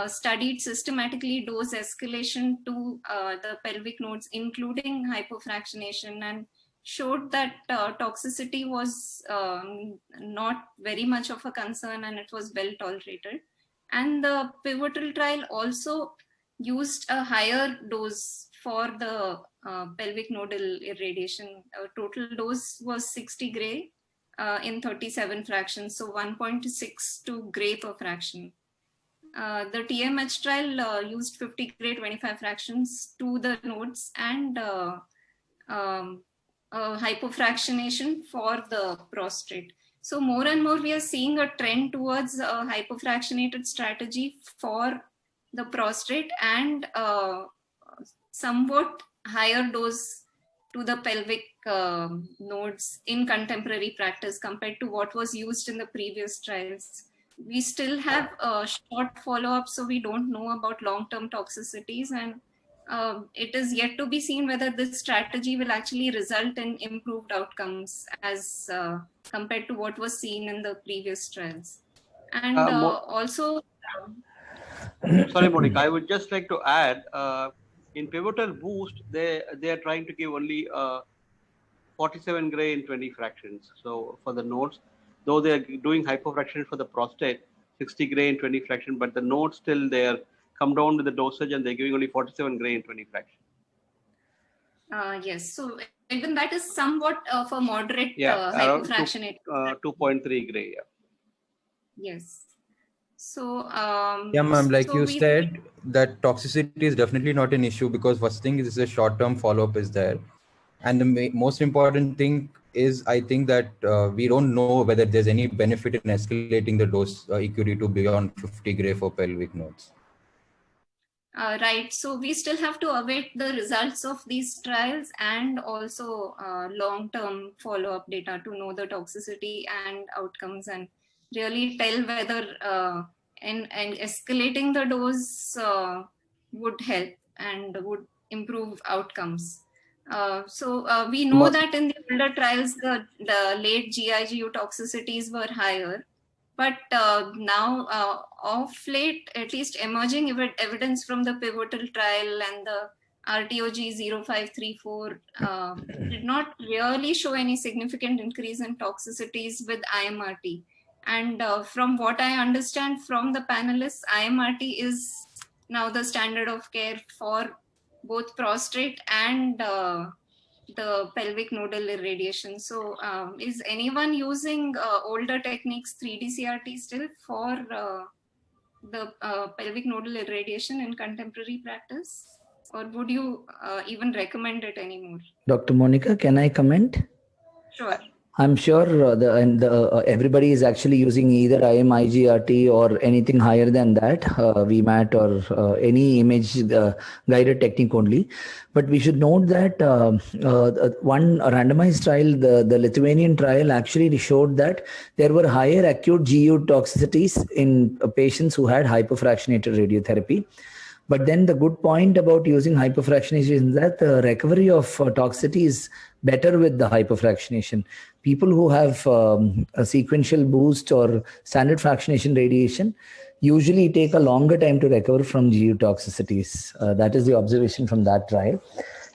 studied systematically dose escalation to the pelvic nodes, including hypofractionation, and showed that toxicity was not very much of a concern and it was well tolerated. And the pivotal trial also used a higher dose for the pelvic nodal irradiation. Total dose was 60 Gray in 37 fractions, so 1.62 Gray per fraction. The TMH trial used 50 Gray 25 fractions to the nodes and hypofractionation for the prostate. So more and more we are seeing a trend towards a hypofractionated strategy for the prostate and somewhat higher dose to the pelvic nodes in contemporary practice compared to what was used in the previous trials. We still have a short follow-up, so we don't know about long-term toxicities, and it is yet to be seen whether this strategy will actually result in improved outcomes as compared to what was seen in the previous trials. And also... Sorry, Monica, I would just like to add, in pivotal boost, they are trying to give only 47 Gray in 20 fractions. So for the nodes, though they are doing hypofraction for the prostate, 60 Gray in 20 fraction, but the nodes still they are come down with the dosage and they're giving only 47 Gray in 20 fraction. Yes, so even that is somewhat of a moderate hypofractionate. 2.3 Gray, yeah. Yes. So yeah, ma'am, like you said, that toxicity is definitely not an issue because first thing is a short-term follow-up is there. And the most important thing is, I think that we don't know whether there's any benefit in escalating the dose EQD to beyond 50 Gray for pelvic nodes. Right. So we still have to await the results of these trials and also long-term follow-up data to know the toxicity and outcomes and really tell whether and escalating the dose would help and would improve outcomes. So we know that in the older trials, the late GI-GU toxicities were higher. But now, of late, at least emerging evidence from the pivotal trial and the RTOG 0534 did not really show any significant increase in toxicities with IMRT. And from what I understand from the panelists, IMRT is now the standard of care for both prostate and the pelvic nodal irradiation. So is anyone using older techniques, 3D CRT still for the pelvic nodal irradiation in contemporary practice? or would you even recommend it anymore? Dr. Monica, can I comment? Sure. I'm sure everybody is actually using either IM-IGRT or anything higher than that, VMAT or any image guided technique only. But we should note that one randomized trial, the Lithuanian trial, actually showed that there were higher acute GU toxicities in patients who had hypofractionated radiotherapy. But then the good point about using hypofractionation is that the recovery of toxicity is better with the hypofractionation. People who have a sequential boost or standard fractionation radiation usually take a longer time to recover from GU toxicities. That is the observation from that trial.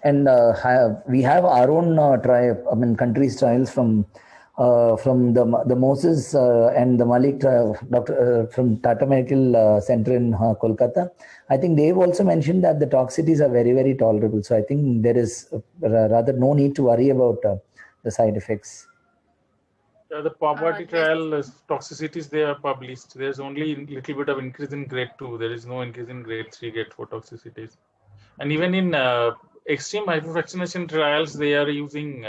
And we have our own trial, countries trials from the Moses and the Malik trial, from Tata Medical Center in Kolkata. I think they've also mentioned that the toxicities are very, very tolerable. So I think there is rather no need to worry about the side effects. The poverty trial toxicities they are published. There's only a little bit of increase in grade 2. There is no increase in grade 3, grade 4 toxicities. And even in extreme hypofractionation trials, they are using,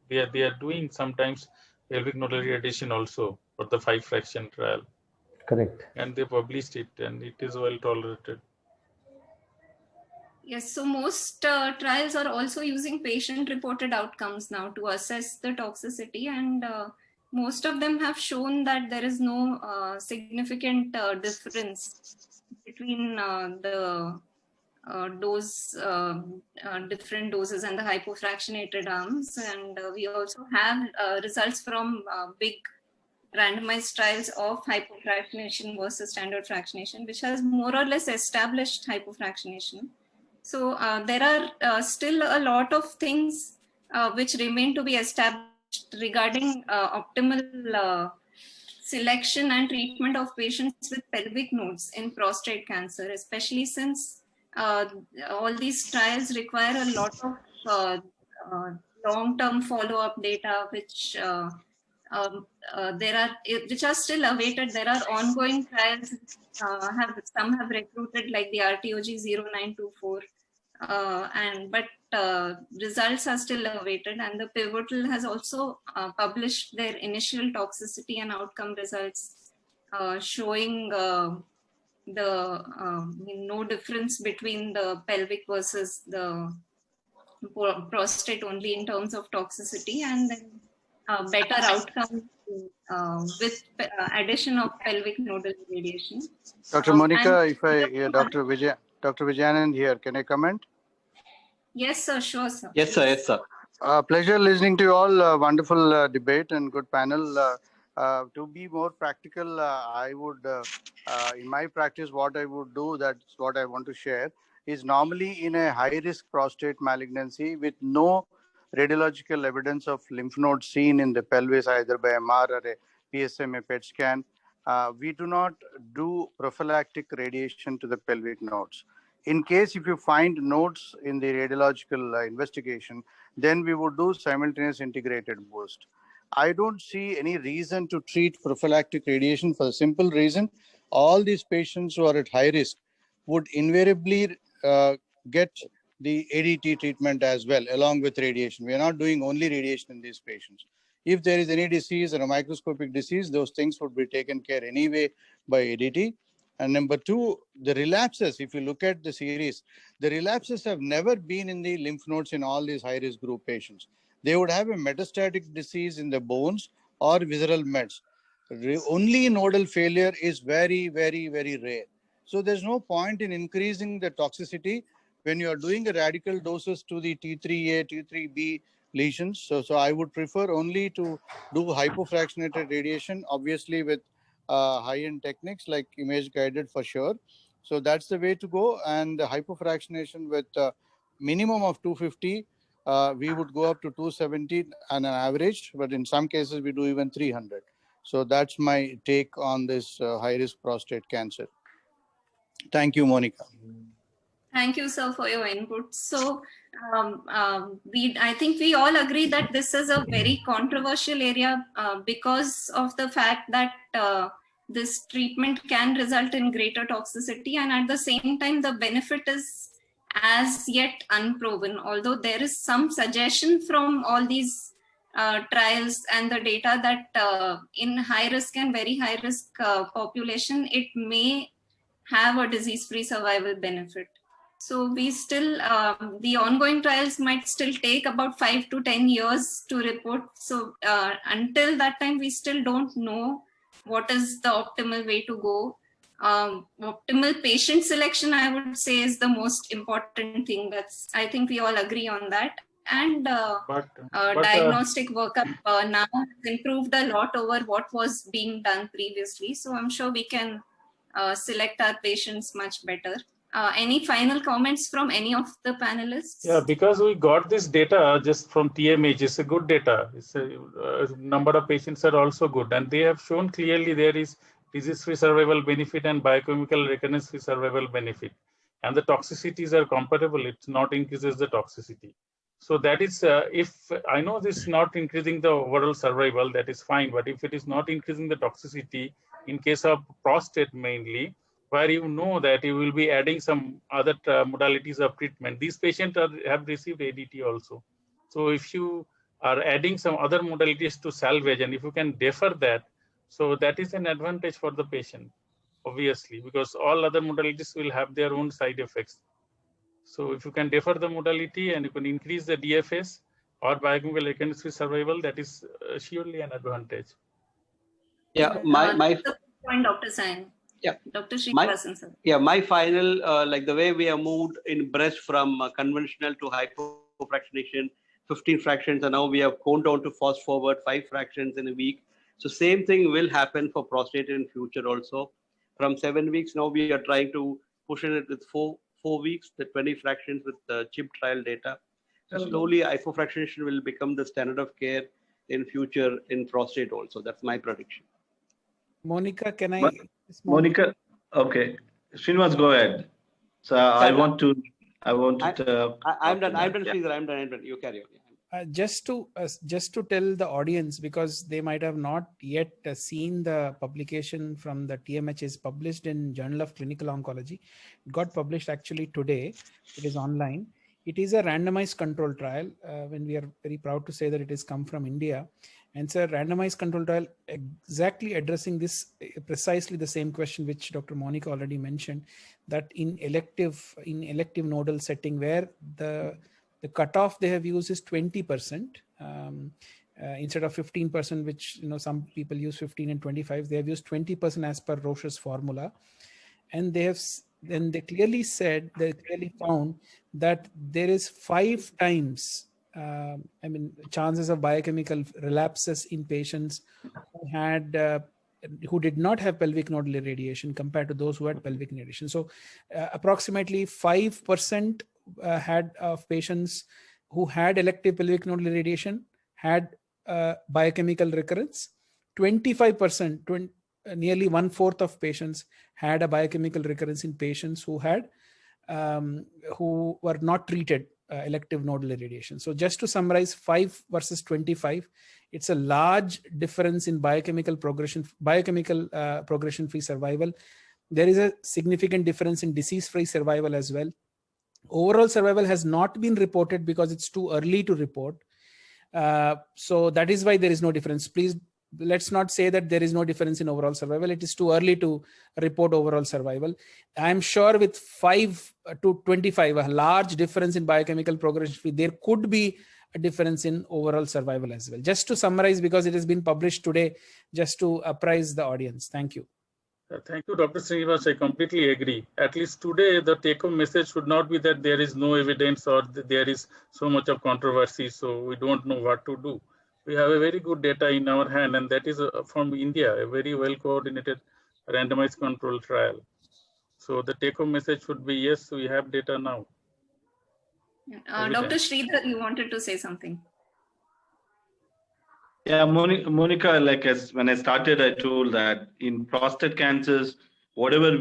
they are doing sometimes pelvic nodal irradiation also for the 5-fraction trial. Correct. And they published it, and it is well tolerated. Yes, so most trials are also using patient-reported outcomes now to assess the toxicity, and most of them have shown that there is no significant difference between the different doses and the hypofractionated arms. And we also have results from big randomized trials of hypofractionation versus standard fractionation, which has more or less established hypofractionation. So there are still a lot of things which remain to be established regarding optimal selection and treatment of patients with pelvic nodes in prostate cancer, especially since all these trials require a lot of long-term follow-up data, which which are still awaited. There are ongoing trials. Some have recruited, like the RTOG 0924, but results are still awaited. And the pivotal has also published their initial toxicity and outcome results, showing no difference between the pelvic versus the prostate only in terms of toxicity, and then better outcome with addition of pelvic nodal radiation. Dr. Monica, Dr. Vijayanand here, can I comment? Yes, sir. Sure, sir. Yes, sir. Yes, sir. Pleasure listening to you all. Wonderful debate and good panel. To be more practical, I would, in my practice, what I would do, that's what I want to share, is normally in a high-risk prostate malignancy with no radiological evidence of lymph nodes seen in the pelvis, either by MR or a PSMA PET scan, we do not do prophylactic radiation to the pelvic nodes. In case if you find nodes in the radiological investigation, then we would do simultaneous integrated boost. I don't see any reason to treat prophylactic radiation for the simple reason all these patients who are at high risk would invariably get the ADT treatment as well, along with radiation. We are not doing only radiation in these patients. If there is any disease or a microscopic disease, those things would be taken care anyway by ADT. And number two, the relapses, if you look at the series, the relapses have never been in the lymph nodes in all these high-risk group patients. They would have a metastatic disease in the bones or visceral mets. Only nodal failure is very, very, very rare. So there's no point in increasing the toxicity when you are doing a radical doses to the T3A, T3B lesions. So I would prefer only to do hypofractionated radiation, obviously with high-end techniques like image guided for sure. So that's the way to go. And the hypofractionation with minimum of 250, we would go up to 270 on an average, but in some cases we do even 300. So that's my take on this high-risk prostate cancer. Thank you, Monica. Thank you, sir, for your input. So I think we all agree that this is a very controversial area because of the fact that this treatment can result in greater toxicity, and at the same time, the benefit is as yet unproven, although there is some suggestion from all these trials and the data that in high risk and very high risk population, it may have a disease-free survival benefit. So we still, the ongoing trials might still take about 5 to 10 years to report. So until that time, we still don't know what is the optimal way to go. Optimal patient selection, I would say, is the most important thing. I think we all agree on that. And diagnostic workup now has improved a lot over what was being done previously. So I'm sure we can select our patients much better. Any final comments from any of the panelists? Yeah, because we got this data just from TMH, it's a good data. It's a number of patients are also good, and they have shown clearly there is disease-free survival benefit and biochemical recurrence-free survival benefit, and the toxicities are comparable. It's not increases the toxicity. So that is, if I know this is not increasing the overall survival, that is fine. But if it is not increasing the toxicity, in case of prostate mainly, where you know that you will be adding some other modalities of treatment. These patients have received ADT also. So if you are adding some other modalities to salvage, and if you can defer that, so that is an advantage for the patient, obviously, because all other modalities will have their own side effects. So if you can defer the modality and you can increase the DFS or biochemical recurrence-free survival, that is surely an advantage. Yeah, my point, Dr. Sain. Yeah, Dr. Srinivasan, sir. Yeah, my final, like the way we have moved in breast from conventional to hypofractionation, 15 fractions, and now we have gone down to fast forward 5 fractions in a week. So same thing will happen for prostate in future also. From 7 weeks, now we are trying to push it with four weeks, the 20 fractions with the CHIP trial data. So slowly hypofractionation will become the standard of care in future in prostate also. That's my prediction. Monica, can I? Monica, okay. Srinivas, go ahead. So I want to. I'm done. I'm done, Sridhar. I'm done. You carry on. Just to tell the audience, because they might have not yet seen the publication from the TMH is published in Journal of Clinical Oncology. It got published actually today. It is online. It is a randomized control trial. When we are very proud to say that it has come from India. And it's a randomized control trial exactly addressing this precisely the same question which Dr. Monica already mentioned, that in elective nodal setting where the cutoff they have used is 20%, instead of 15%, which some people use 15 and 25. They have used 20% as per Roche's formula, and they clearly found that there is 5 times. Chances of biochemical relapses in patients who did not have pelvic nodal irradiation compared to those who had pelvic irradiation. So approximately 5% had of patients who had elective pelvic nodal irradiation had biochemical recurrence. 25%, nearly 1/4 of patients had a biochemical recurrence in patients who were not treated elective nodal irradiation. So just to summarize, 5 versus 25, it's a large difference in biochemical progression-free survival. There is a significant difference in disease-free survival as well. Overall survival has not been reported because it's too early to report. So that is why there is no difference. Please, let's not say that there is no difference in overall survival. It is too early to report overall survival. I'm sure with 5 to 25, a large difference in biochemical progression, there could be a difference in overall survival as well. Just to summarize, because it has been published today, just to apprise the audience. Thank you. Thank you, Dr. Srinivas. I completely agree. At least today, the take-home message should not be that there is no evidence or there is so much of controversy, so we don't know what to do. We have a very good data in our hand, and that is from India, a very well-coordinated randomized control trial. So the take-home message should be, yes, we have data now. Dr. Sridhar, you wanted to say something. Yeah, Monica, when I started, I told that in prostate cancers, whatever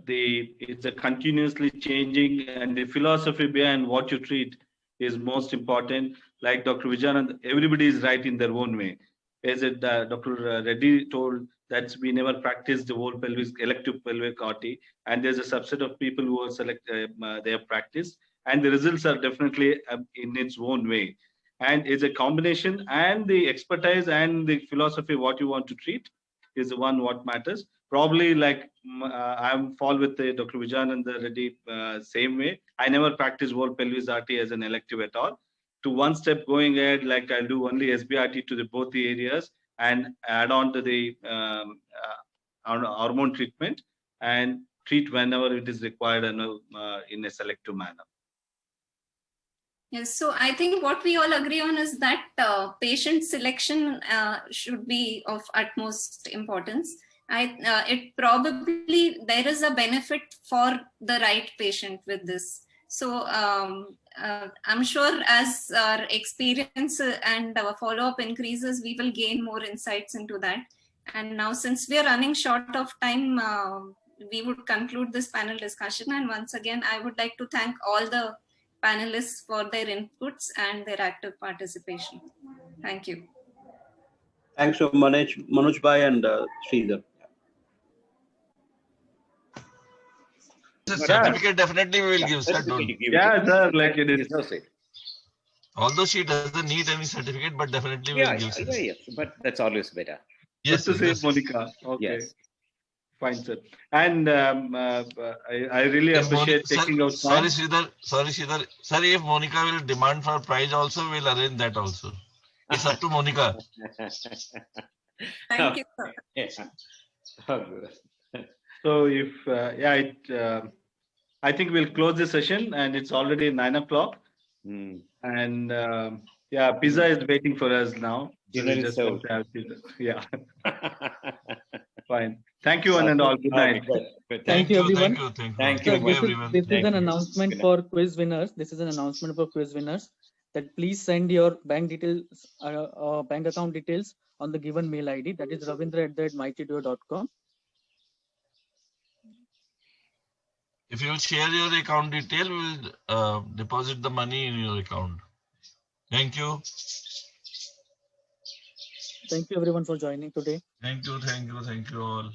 it's a continuously changing, and the philosophy behind what you treat is most important. Like Dr. Vijayanand, everybody is right in their own way. As Dr. Reddy told, that we never practiced the whole elective pelvic RT, and there's a subset of people who are they have practiced, and the results are definitely in its own way. And it's a combination, and the expertise and the philosophy what you want to treat is the one what matters. Probably like I'm fall with the Dr. Vijayananda Reddy same way. I never practice whole pelvis RT as an elective at all. To one step going ahead, like I'll do only SBRT to the both the areas and add on to the hormone treatment and treat whenever it is required and in a selective manner. Yes, so I think what we all agree on is that patient selection should be of utmost importance. It probably, there is a benefit for the right patient with this. So I'm sure as our experience and our follow-up increases, we will gain more insights into that. And now, since we are running short of time, we would conclude this panel discussion. And once again, I would like to thank all the panelists for their inputs and their active participation. Thank you. Thanks to Manoj Bhai and Sridhar. The certificate definitely we will give, sir. Yeah, sir, like it is. Although she doesn't need any certificate, but definitely we will give. Yes, but that's always better. Yes, just to say, Monica. Okay. Yes. Fine, sir. And I really appreciate taking out time. Sorry, Sridhar. Sir, if Monica will demand for prize also, we'll arrange that also. It's up to Monica. Thank you, sir. So if, I think we'll close the session, and it's already 9 o'clock. And yeah, pizza is waiting for us now. Dinner is just served. have pizza. Yeah. Fine. Thank you, one and all. Good night. Thank you, everyone. Thank So you. this is an announcement for quiz winners. This is an announcement for quiz winners that please send your bank details, bank account details on the given mail ID, that is ravindra@mytdo.com. If you will share your account detail, we will deposit the money in your account. Thank you. Thank you, everyone, for joining today. Thank you all.